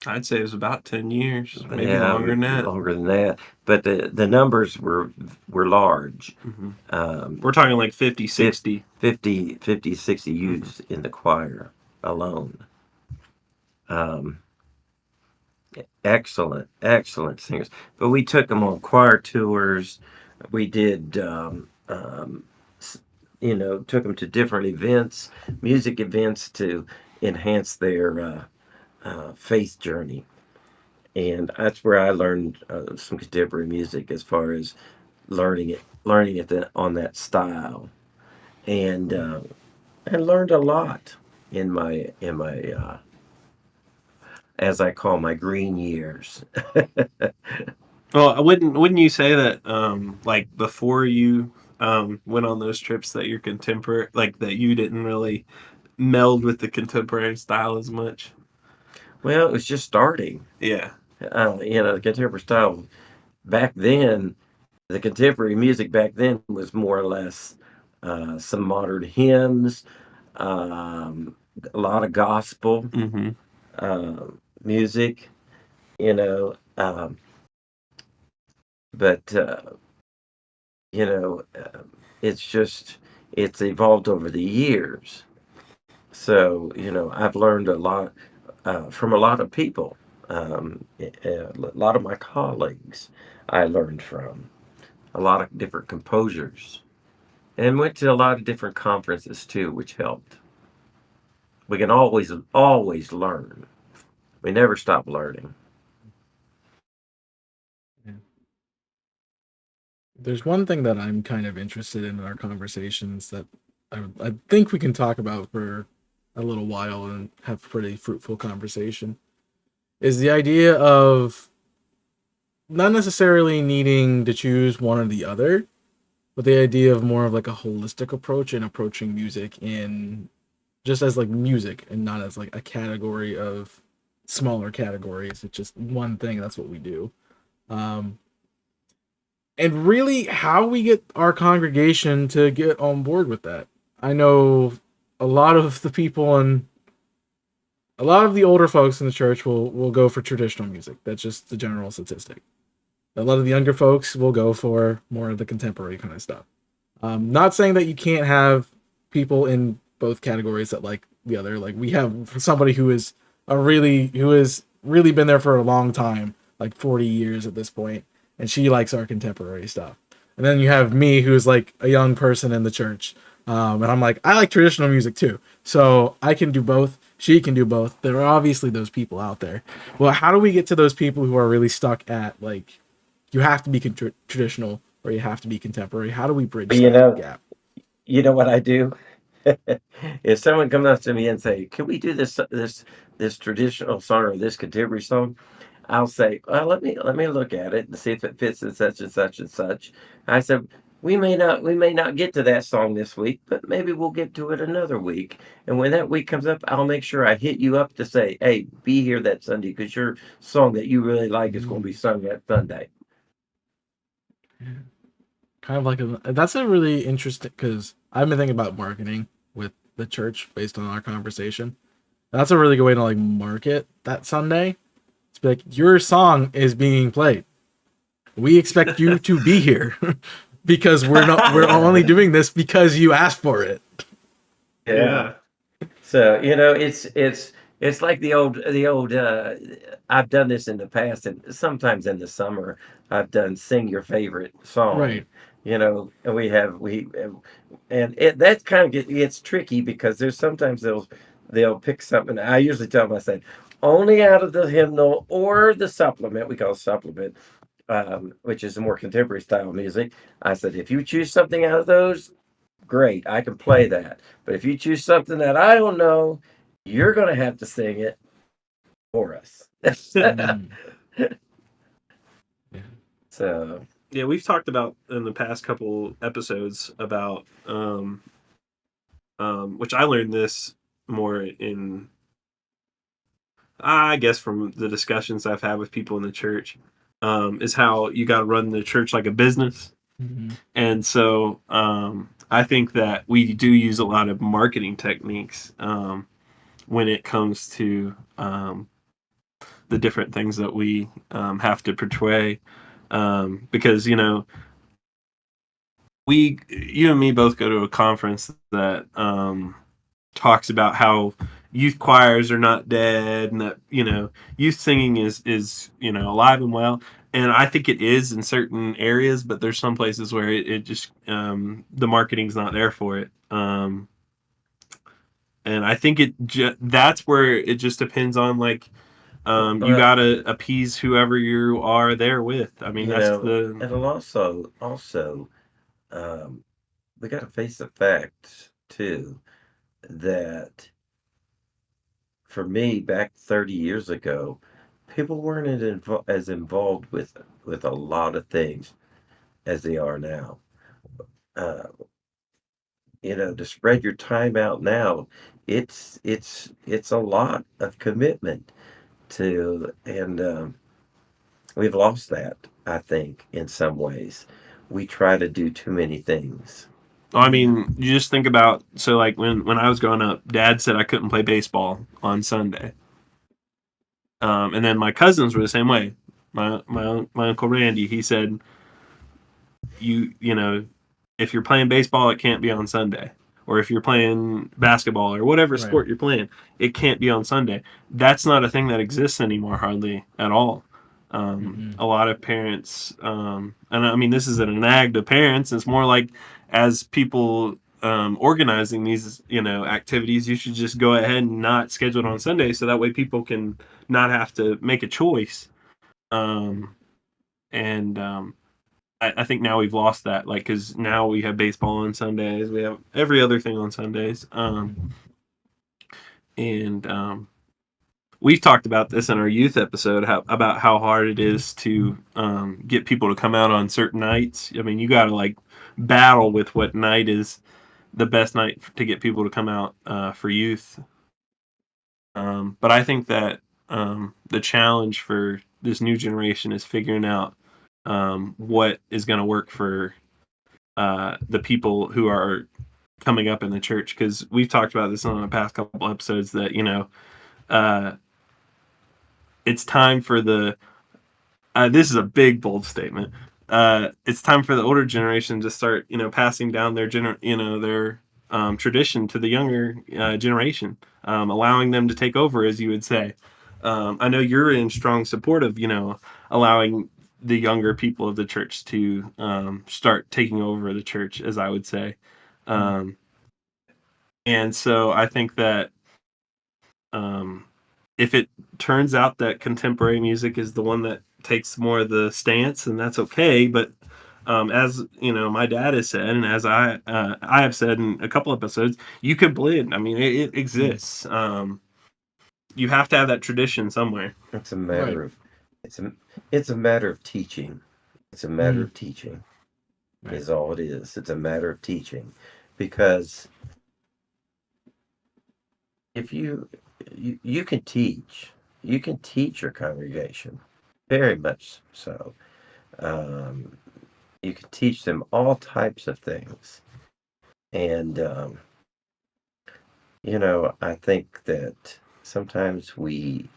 I'd say it was about 10 years, maybe yeah longer than that. longer than that, but the numbers were large. Hmm. Um, We're talking like 50, fif- 60. 50, 60 Hmm. youths in the choir alone. Um, excellent singers. But we took them on choir tours. We did, took them to different events, music events to enhance their faith journey. And that's where I learned some contemporary music as far as learning it on that style, and I learned a lot in my as I call my green years. Well, wouldn't you say that like before you went on those trips that your contemporary like that you didn't really meld with the contemporary style as much? Well, it was just starting. Yeah. The contemporary style back then, the contemporary music back then was more or less some modern hymns, um, a lot of gospel Hmm. uh, music, you know. But you know, it's just it's evolved over the years. So I've learned a lot from a lot of people. A lot of my colleagues I learned from a lot of different composers, and went to a lot of different conferences too, which helped. We can always learn. We never stop learning. Yeah. There's one thing that I'm kind of interested in our conversations that I think we can talk about for a little while and have pretty fruitful conversation is the idea of not necessarily needing to choose one or the other, but the idea of more of like a holistic approach in approaching music in just as like music and not as like a category of smaller categories. It's just one thing. That's what we do. Um, and really how we get our congregation to get on board with that. I know a lot of the people and a lot of the older folks in the church will go for traditional music. That's just the general statistic. A lot of the younger folks will go for more of the contemporary kind of stuff. Not saying that you can't have people in both categories that like the other. Like we have somebody who is really been there for a long time, like 40 years at this point, and she likes our contemporary stuff. And then you have me, who's like a young person in the church, and I'm like, I like traditional music too, so I can do both. She can do both. There are obviously those people out there. Well, how do we get to those people who are really stuck at like, you have to be traditional or you have to be contemporary? How do we bridge You that know, gap? you know what I do? If someone comes up to me and say, "Can we do this traditional song or this contemporary song?" I'll say, "Well, let me look at it and see if it fits in such and such and such." I said, we may not get to that song this week, but maybe we'll get to it another week. And when that week comes up, I'll make sure I hit you up to say, "Hey, be here that Sunday because your song that you really like is going to be sung that Sunday." Kind of like that's a really interesting, because I've been thinking about marketing with the church based on our conversation. That's a really good way to like market that Sunday. It's be like, your song is being played. We expect you to be here because we're only doing this because you asked for it. Yeah. So, it's like the old I've done this in the past, and sometimes in the summer I've done sing your favorite song, Right. and and that kind of gets tricky because there's sometimes they'll pick something. I usually tell them, I say, only out of the hymnal or the supplement, we call supplement, which is a more contemporary style music. I said, if you choose something out of those, great, I can play that. But if you choose something that I don't know, you're gonna have to sing it for us. Mm. Yeah. So Yeah, we've talked about in the past couple episodes about which I learned this more in, I guess, from the discussions I've had with people in the church, is how you got to run the church like a business. Mhm. And so I think that we do use a lot of marketing techniques when it comes to the different things that we have to portray. Because, you and me both go to a conference that talks about how youth choirs are not dead, and that youth singing is alive and well. And I think it is in certain areas, but there's some places where it just the marketing's not there for it. And I think that's where it just depends on, like, you well, gotta appease whoever you are there with. I mean, that's the it'll also um, we got to face the fact too that for me back 30 years ago, people weren't as involved with a lot of things as they are now. Uh, to spread your time out now, it's a lot of commitment and we've lost that, I think, in some ways. We try to do too many things. I mean, you just think about, so like when I was growing up, Dad said I couldn't play baseball on Sunday, and then my cousins were the same way. My uncle Randy, he said, you know, if you're playing baseball, it can't be on Sunday, or if you're playing basketball or whatever Right. sport you're playing, it can't be on Sunday. That's not a thing that exists anymore, hardly at all. Mhm. A lot of parents, and I mean, this isn't an ag to parents. It's more like, as people organizing these, activities, you should just go ahead and not schedule it on Sunday, so that way people can not have to make a choice. And I think now we've lost that, like, because now we have baseball on Sundays, we have every other thing on Sundays, and we've talked about this in our youth episode, about how hard it is to get people to come out on certain nights. I mean, you got to like battle with what night is the best night to get people to come out for youth. But I think that the challenge for this new generation is figuring out what is going to work for the people who are coming up in the church. Because we've talked about this on the past couple episodes that, uh, it's time for this is a big bold statement. It's time for the older generation to start, passing down their tradition to the younger generation, allowing them to take over, as you would say. I know you're in strong support of, allowing the younger people of the church to start taking over the church, as I would say. And so I think that if it turns out that contemporary music is the one that takes more of the stance, and that's okay. But as my dad has said, and as I have said in a couple episodes, you can blend. I mean, it exists. You have to have that tradition somewhere. It's a matter of it's a matter of teaching. It's a matter of teaching. Right. Is all it is. It's a matter of teaching, because if you can teach, your congregation, very much so. You can teach them all types of things, and I think that sometimes we,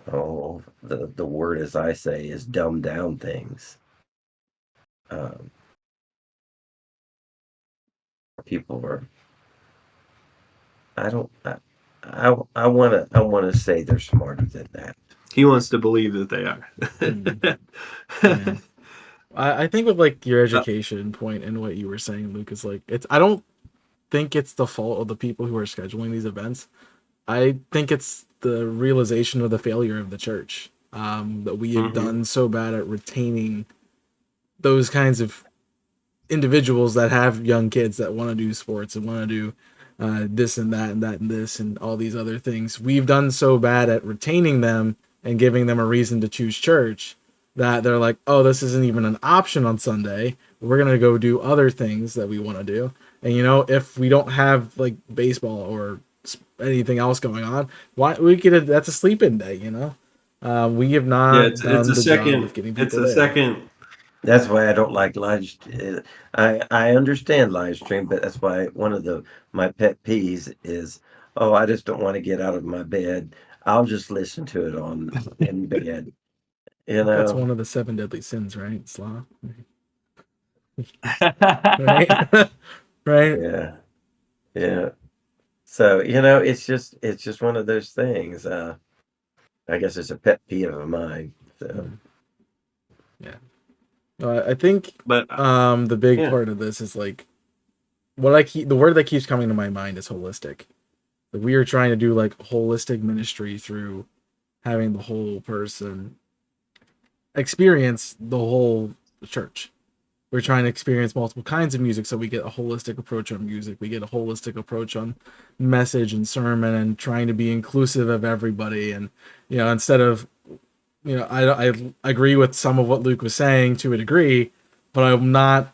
the word, as I say, is dumb down things. People are, I want to say they're smarter than that. He wants to believe that they are. Yeah. I think with like your education point and what you were saying, Luke, is like I don't think it's the fault of the people who are scheduling these events. I think it's the realization of the failure of the church, that we have done so bad at retaining those kinds of individuals that have young kids that want to do sports and want to do this and that and that and this and all these other things. We've done so bad at retaining them and giving them a reason to choose church that they're like, oh, this isn't even an option on Sunday. We're going to go do other things that we want to do. And, if we don't have like baseball or anything else going on, that's a sleep-in day, we have not it's a second. It's a second. That's why I don't like live. I understand live stream, but that's why one of my pet peeves is, I just don't want to get out of my bed. I'll just listen to it in bed. That's one of the 7 deadly sins, right? Sloth. Right. Right. Yeah. So it's just one of those things. I guess it's a pet peeve of mine. So. Yeah. I think, but the big part of this is like the word that keeps coming to my mind is holistic. Like, we are trying to do like holistic ministry through having the whole person experience the whole church. We're trying to experience multiple kinds of music, so we get a holistic approach on music. We get a holistic approach on message and sermon, and trying to be inclusive of everybody. And instead of I agree with some of what Luke was saying to a degree, but I'm not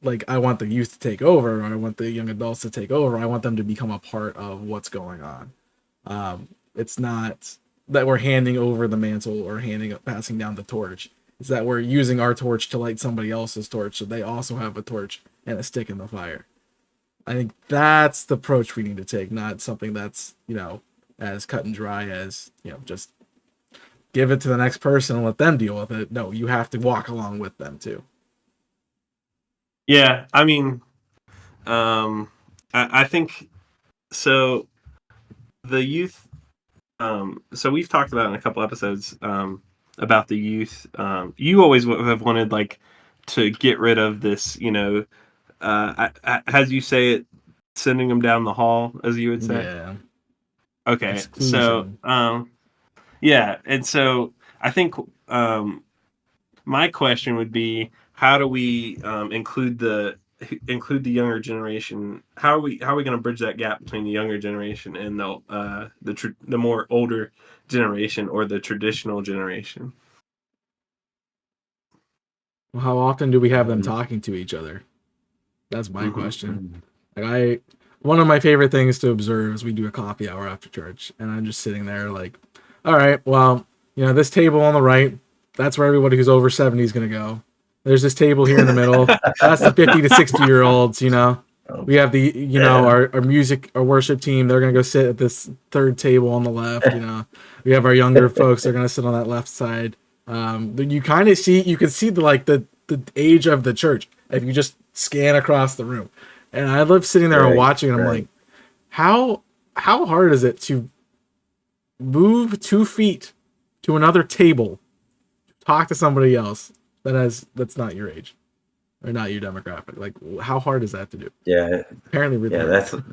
like, I want the youth to take over, or I want the young adults to take over. I want them to become a part of what's going on. It's not that we're handing over the mantle or passing down the torch. It's that we're using our torch to light somebody else's torch, so they also have a torch and a stick in the fire. I think that's the approach we need to take, not something that's, as cut and dry as, just give it to the next person and let them deal with it. No, you have to walk along with them too. Yeah, I mean, I think so. The youth. So we've talked about in a couple episodes about the youth. You always have wanted like to get rid of this, as you say it, sending them down the hall, as you would say. Yeah. Okay. Exclusion. So, yeah, and so I think my question would be, how do we include the younger generation? How are we going to bridge that gap between the younger generation and the more older generation, or the traditional generation? Well, how often do we have them talking to each other? That's my question. Like, one of my favorite things to observe is we do a coffee hour after church, and I'm just sitting there like, all right, well, this table on the right, that's where everybody who's over 70 is going to go. There's this table here in the middle. That's the 50 to 60-year-olds, We have the, our music, our worship team. They're going to go sit at this third table on the left, We have our younger folks. They're going to sit on that left side. You kind of see, you can see the age of the church if you just scan across the room. And I love sitting there and Right, watching, and I'm right. like, how hard is it to move 2 feet to another table, talk to somebody else that's not your age or not your demographic? Like, how hard is that to do? Yeah, Apparently, really yeah. hard.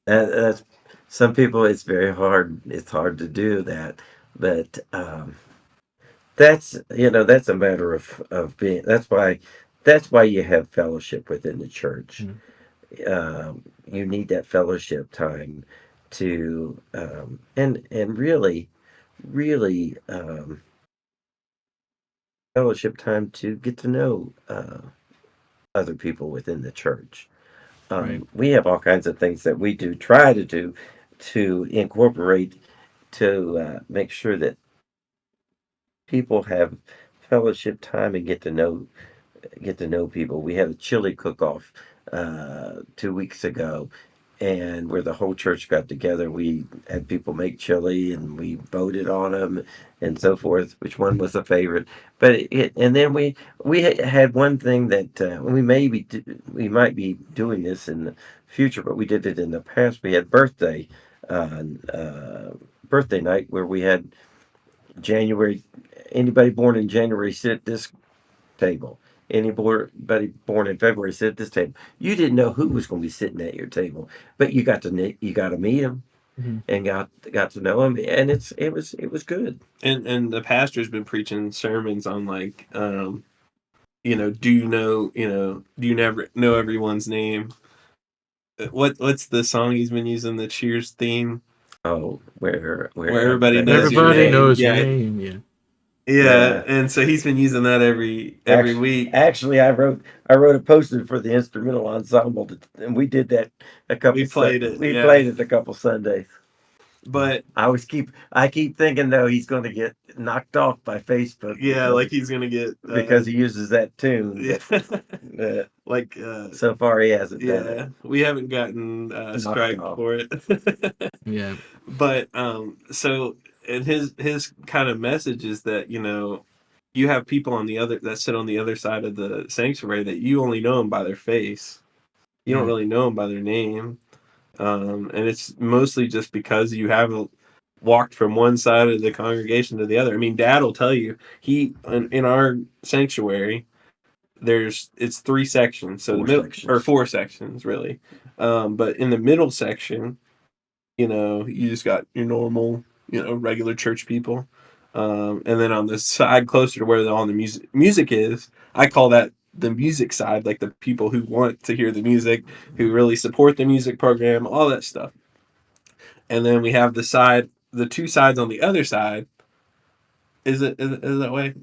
That's some people. It's very hard. It's hard to do that, but that's a matter of being. That's why you have fellowship within the church. Mhm. You need that fellowship time to and really fellowship time to get to know other people within the church. Right. We have all kinds of things that we try to do to incorporate to make sure that people have fellowship time and get to know people. We had a chili cook-off 2 weeks ago, and where the whole church got together. We had people make chili, and we voted on them, and so forth. Which one was the favorite? And then we had one thing that we might be doing this in the future, but we did it in the past. We had uh, uh, birthday night where we had January. Anybody born in January sit at this table. Anybody born in February sit at this table. You didn't know who was going to be sitting at your table, but you got to meet them Mhm. and got to know them, and it was good. And the pastor's been preaching sermons on like do you never know everyone's name? What's the song he's been using, the Cheers theme, Oh, where where everybody everybody knows knows your your Everybody name? name. knows your Yeah, name. Yeah. yeah. Yeah. And so he's been using that every Actually, week. actually, I wrote a poster for the instrumental ensemble, and we did that a We couple. played it, We yeah. played it a couple Sundays. But I keep thinking though he's going to get knocked off by Facebook yeah, like he's gonna get because he uses that tune, yeah, but like so far he hasn't done it. yeah, we haven't gotten Knocked strike off. for it. Yeah. But so and his kind of message is that you have people on the other that sit on the other side of the sanctuary that you only know them by their face. You don't Mhm. really know them by their name, and it's mostly just because you haven't walked from one side of the congregation to the other. I mean, Dad will tell you in our sanctuary it's 3 sections, so the Four middle or sections. 4 sections really, but in the middle section, you just got your normal, regular church people. And then on the side closer to where all the music is, I call that the music side, like the people who want to hear the music, who really support the music program, all that stuff. And then we have the two sides on the other side. Is it that way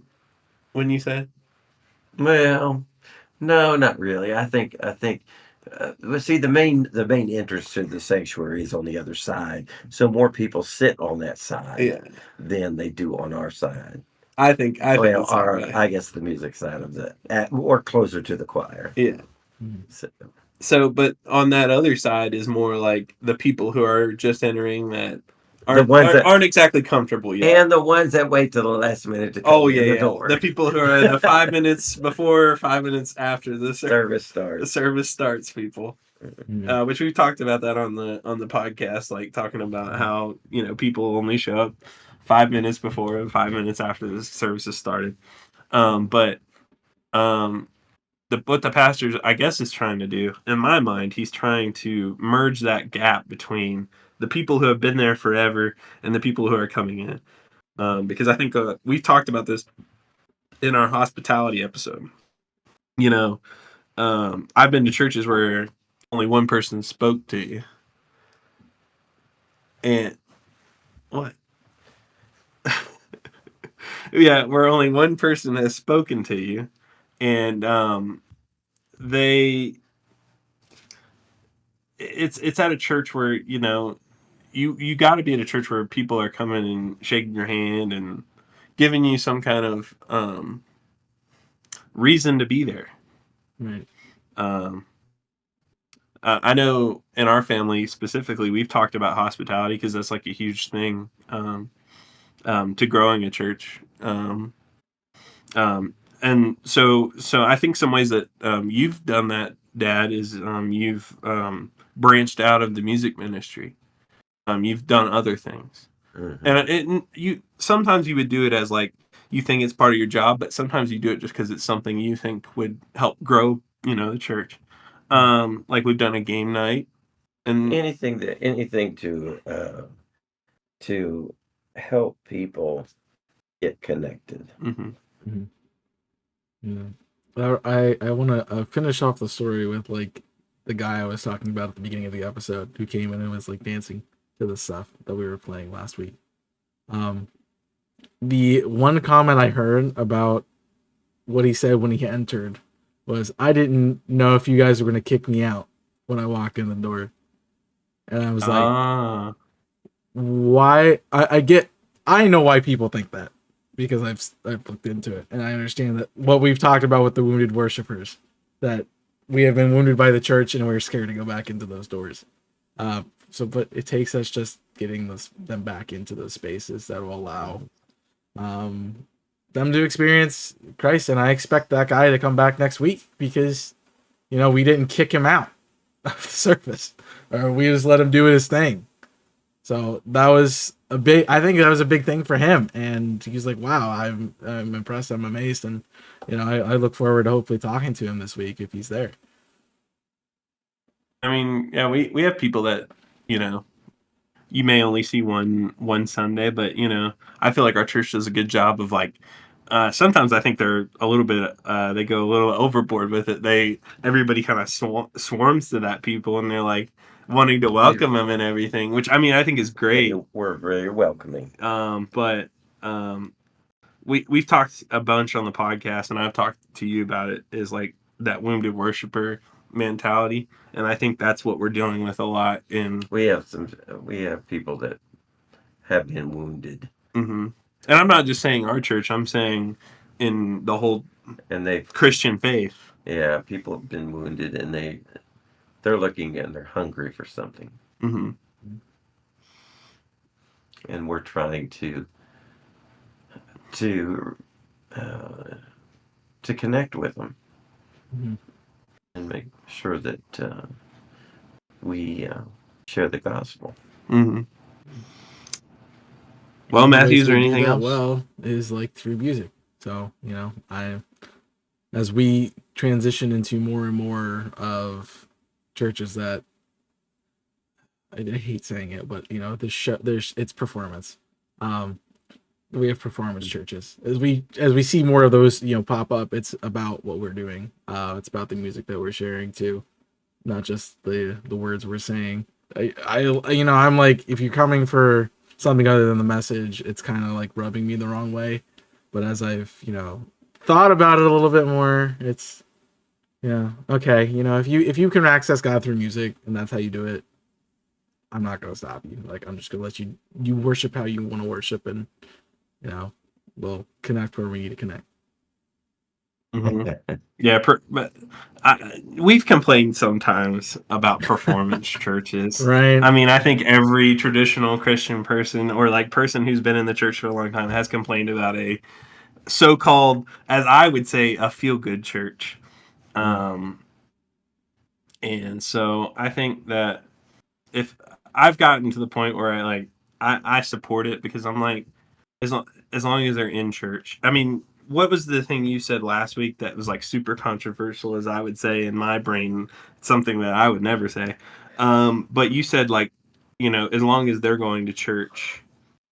when you say? Well, no, not really. I think. Well, see, the main entrance to the sanctuary is on the other side, so more people sit on that side Yeah, than they do on our side. I think Well, it's that our way. I guess the music side of or closer to the choir. Yeah. Mhm. So, So, but on that other side is more like the people who are just entering that the aren't ones aren't, that aren't exactly comfortable yet. and the ones that wait till the last minute to Oh come yeah, in the yeah. The door. people who are the 5 minutes before, or 5 minutes after Service the starts. service starts, people. Yeah. Which we've talked about that on the podcast, like talking about how people only show up 5 minutes before and 5 minutes after the service has started. But um, what the pastor, I guess, is trying to do, in my mind, he's trying to merge that gap between the people who have been there forever and the people who are coming in. Because I think we talked about this in our hospitality episode. You know, I've been to churches where only one person spoke to you, and what? Yeah, where only one person has spoken to you, and they it's at a church where you got to be at a church where people are coming and shaking your hand and giving you some kind of reason to be there. Right. Um, I know in our family specifically, we've talked about hospitality because that's like a huge thing to growing a church. Um, and so I think some ways that you've done that Dad, is you've branched out of the music ministry. You've done other things, and you sometimes you would do it as like you think it's part of your job, but sometimes you do it just because it's something you think would help grow, the church. Like we've done a game night, and Anything to help people get connected. mhm. Mhm. Yeah. I want to finish off the story with like the guy I was talking about at the beginning of the episode who came in and was like dancing to the stuff that we were playing last week. The one comment I heard about what he said when he entered was, "I didn't know if you guys were going to kick me out when I walked in the door." And I was like, Ah, why? I know why people think that because I've looked into it and I understand that what we've talked about with the wounded worshipers, that we have been wounded by the church and we're scared to go back into those doors. But it takes us just getting them back into those spaces that will allow them to experience Christ. And I expect that guy to come back next week because, we didn't kick him out of the service, or we just let him do his thing. So that was I think that was a big thing for him. And he's like, wow, I'm impressed. I'm amazed. And, I look forward to hopefully talking to him this week if he's there. I mean, yeah, we have people that you may only see one Sunday, but I feel like our church does a good job of like. Sometimes I think they're a little bit. They go a little overboard with it. Everybody kind of swarms to that people, and they're like wanting to welcome them and everything. Which I mean, I think is great. We're very welcoming. But we've talked a bunch on the podcast, and I've talked to you about it. Is like that wounded worshiper mentality, and I think that's what we're dealing with a lot in. We have people that have been wounded. Mm-hmm. And I'm not just saying our church. I'm saying in the whole Christian faith. Yeah, people have been wounded, and they're looking and they're hungry for something. Mm-hmm. And we're trying to connect with them and make sure that we share the gospel. Mm-hmm. Well, Matthew, is there anything else? Well, is like through music. So, as we transition into more and more of churches that I hate saying it, but it's performance. We have performance churches. As we see more of those, pop up, it's about what we're doing. It's about the music that we're sharing too, not just the words we're saying. I'm like, if you're coming for something other than the message, it's kind of like rubbing me the wrong way. But as I've thought about it a little bit more, it's okay. If you can access God through music and that's how you do it, I'm not gonna stop you. Like, I'm just gonna let you worship how you want to worship, and we'll connect where we need to connect. Mm-hmm. Yeah, but we've complained sometimes about performance churches. Right. I mean, I think every traditional Christian person or like person who's been in the church for a long time has complained about a so-called, as I would say, a feel-good church. And so I think that if I've gotten to the point where I support it because I'm like, as long as they're in church. I mean, what was the thing you said last week that was like super controversial, as I would say in my brain? It's something that I would never say. But you said like, as long as they're going to church,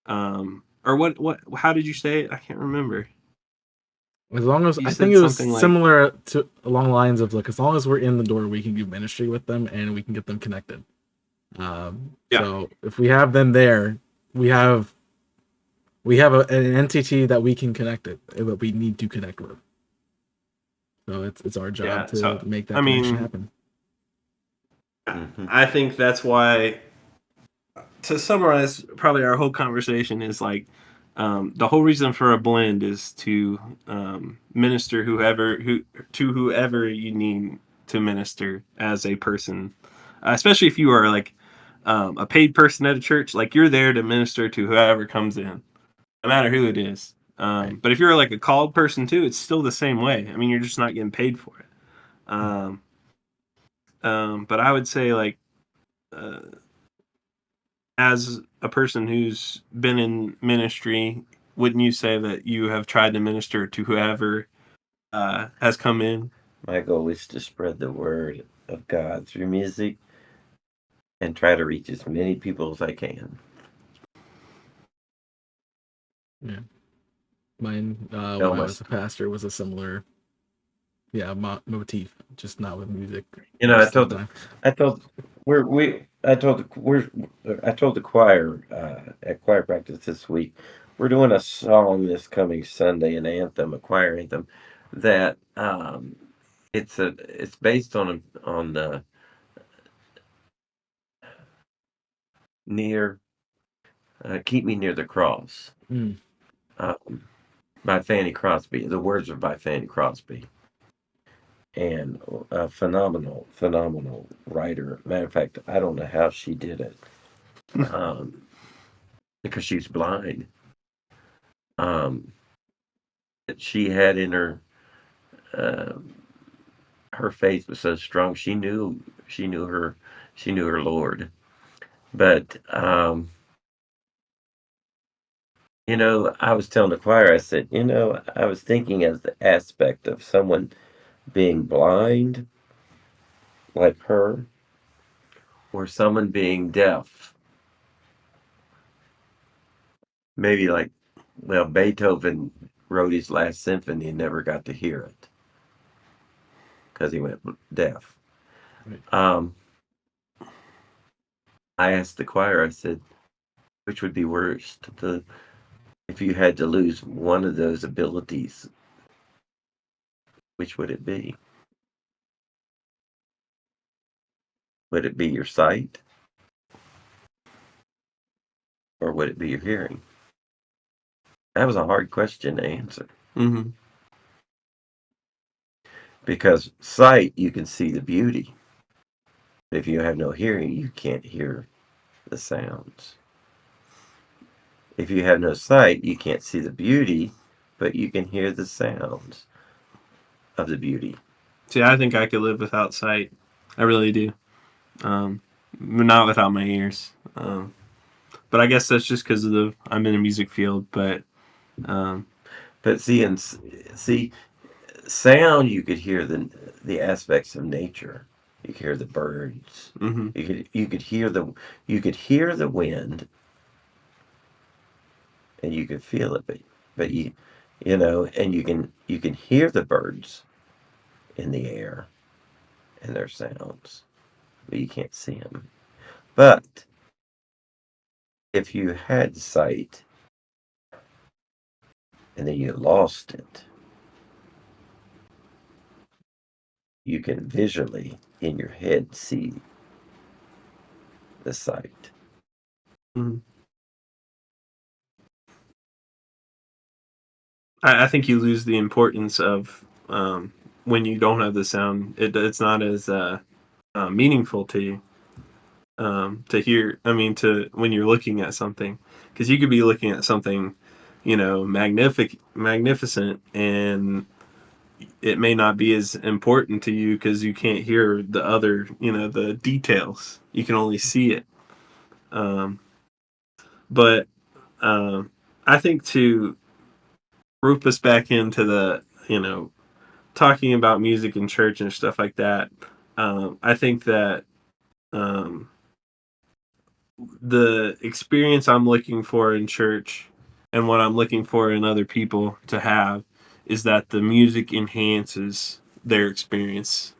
or what? How did you say it? I can't remember. As long as I think it was similar to along the lines of like, as long as we're in the door, we can do ministry with them and we can get them connected. So if we have them there, we have an entity that we can connect it, that we need to connect with. So it's our job to make that connection happen. I think that's why, to summarize, probably our whole conversation is like, the whole reason for a blend is to minister whoever you need to minister as a person, especially if you are like a paid person at a church. Like, you're there to minister to whoever comes in, no matter who it is. Right. But if you're like a called person too, it's still the same way. I mean, you're just not getting paid for it. But I would say, like, uh, as a person who's been in ministry, wouldn't you say that you have tried to minister to whoever has come in? My goal is to spread the word of God through music and try to reach as many people as I can. Yeah. Mine, when I was Almost. a pastor, was a similar, motif, just not with music You know, most of the time. I told I told the choir at choir practice this week. We're doing a song this coming Sunday, an anthem, a choir anthem that it's based on the near "Keep Me Near the Cross" Mm. um, by Fanny Crosby. The words are by Fanny Crosby, and a phenomenal writer. Matter of fact, I don't know how she did it. Because she's blind. Um, she had in uh, her faith was so strong. She knew her Lord. But I was telling the choir. I said, I was thinking as the aspect of someone being blind, like her, or someone being deaf. Maybe like, well, Beethoven wrote his last symphony and never got to hear it because he went deaf. Right. I asked the choir, I said, which would be worse, if you had to lose one of those abilities, which would it be? Would it be your sight? Or would it be your hearing? That was a hard question to answer. Mm-hmm. Because sight, you can see the beauty. If you have no hearing, you can't hear the sounds. If you have no sight, you can't see the beauty, but you can hear the sounds of the beauty. See, I think I could live without sight. I really do. Not without my ears. But I guess that's just because I'm in a music field. But But see, sound, you could hear the aspects of nature. You could hear the birds. mm-hmm. You could hear the wind, and you could feel it. But and you can hear the birds in the air and their sounds, but you can't see them. But if you had sight and then you lost it, you can visually in your head see the sight. Mm-hmm. I think you lose the importance of when you don't have the sound. It's not as meaningful to you to hear. I mean, to when you're looking at something, because you could be looking at something, magnificent, and it may not be as important to you because you can't hear the other, the details. You can only see it. Um, but I think to rope us back into the, talking about music in church and stuff like that, I think that um, the experience I'm looking for in church and what I'm looking for in other people to have is that the music enhances their experience.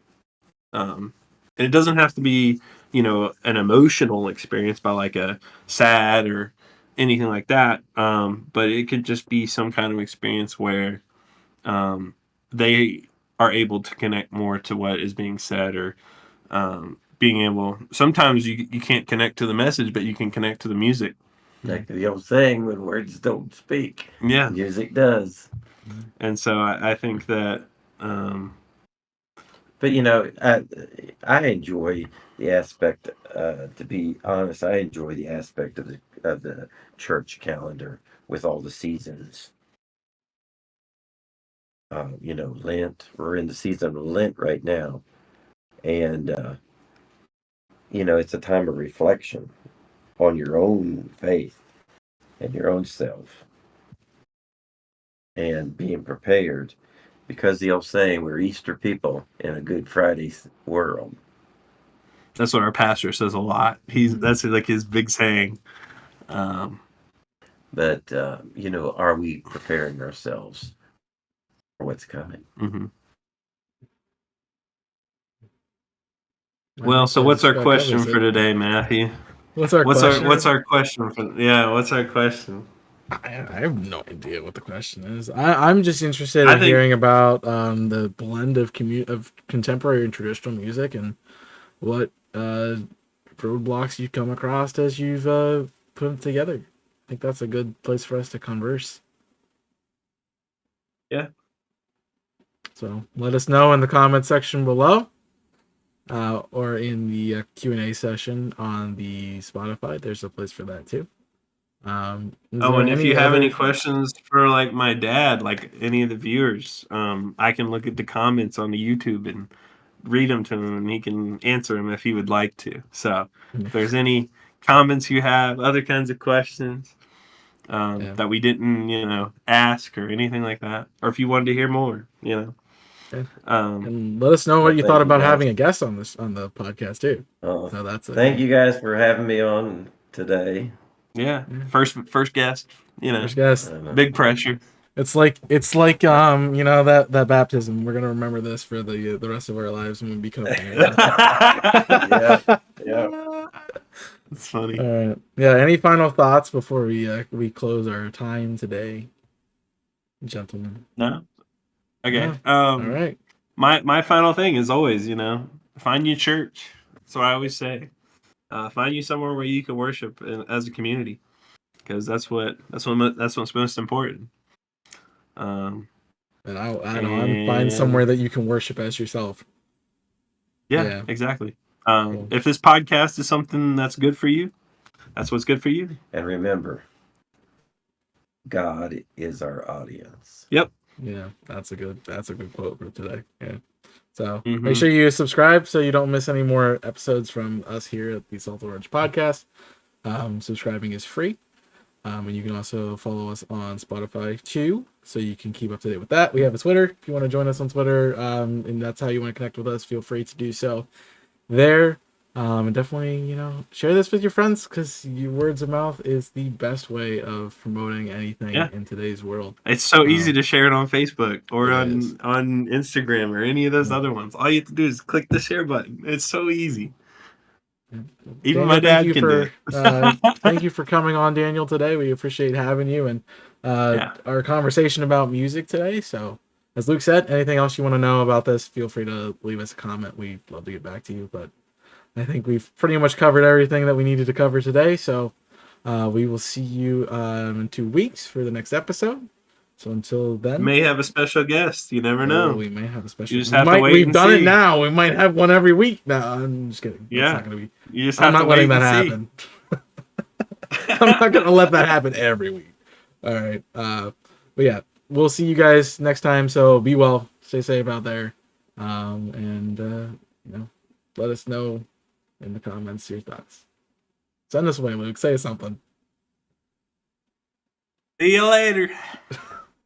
And it doesn't have to be, an emotional experience by like a sad or anything like that. But it could just be some kind of experience where they are able to connect more to what is being said, or being able, sometimes you can't connect to the message, but you can connect to the music. Like the old saying, when words don't speak, Yeah. music does. And so I think that um, But I enjoy the aspect. To be honest, I enjoy the aspect of the church calendar with all the seasons. Lent. We're in the season of Lent right now, and it's a time of reflection on your own faith and your own self and being prepared, because the old saying, we're Easter people in a Good Friday world. That's what our pastor says a lot. That's like his big saying. But are we preparing ourselves for what's coming? Mm-hmm. I Well, think so that what's just our about question covers for it. today, Matthew? What's our What's question? our question for? Yeah, what's our question? I have no idea what the question is. I'm just interested I in think hearing about the blend of of contemporary and traditional music and what roadblocks you've come across as you've put them together. I think that's a good place for us to converse. Yeah. So let us know in the comment section below, or in the Q&A session on the Spotify. There's a place for that too. Is Oh, there and if any you have any other? questions for like my dad, like any of the viewers, I can look at the comments on the YouTube and read them to him, and he can answer them if he would like to. So, if there's any comments you have, other kinds of questions Yeah. that we didn't, ask or anything like that, or if you wanted to hear more, Yeah. um, And let us know Well, what you thank thought you about guys. having a guest on the podcast too. Uh, So that's Thank you guys for having me on today. yeah, Yeah. first guest, First guest. big pressure. It's like that baptism. We're gonna remember this for the rest of our lives when we become famous. Yeah. It's funny. All right. Yeah. Any final thoughts before we close our time today, gentlemen? No. Okay. No? All right. My final thing is always, find your church. That's what I always say. Find you somewhere where you can worship as a community, because that's what's most important. And I know I'm find somewhere And that you can worship as yourself. yeah, Yeah. exactly. Cool. If this podcast is something that's good for you, that's what's good for you. And remember, God is our audience. Yep. Yeah, that's a good quote for today. Yeah. So Mhm. make sure you subscribe so you don't miss any more episodes from us here at the Salt Orange Podcast. Subscribing is free. And you can also follow us on Spotify too, so you can keep up to date with that. We have a Twitter. If you want to join us on Twitter, and that's how you want to connect with us, feel free to do so there. And definitely, share this with your friends, because your words of mouth is the best way of promoting anything Yeah. in today's world. It's so easy to share it on Facebook or It on is. on Instagram or any of those Yeah. other ones. All you have to do is click the share button. It's so easy. Even Daniel, my dad can do it. thank you for coming on, Daniel, today. We appreciate having you and Yeah. our conversation about music today. So, as Luke said, anything else you want to know about this, feel free to leave us a comment. We'd love to get back to you. But I think we've pretty much covered everything that we needed to cover today. So, we will see you in 2 weeks for the next episode. So until then, May have a special guest. You never know. we may have a special. You just have to wait We've and done it see. now. We might have one every week. No, I'm just kidding. Yeah. That's not gonna be. You just I'm have not to wait letting that and happen. I'm not gonna let that happen every week. All right. But yeah, we'll see you guys next time. So be well, stay safe out there, and let us know in the comments your thoughts. Send us away, Luke. Say something. See you later.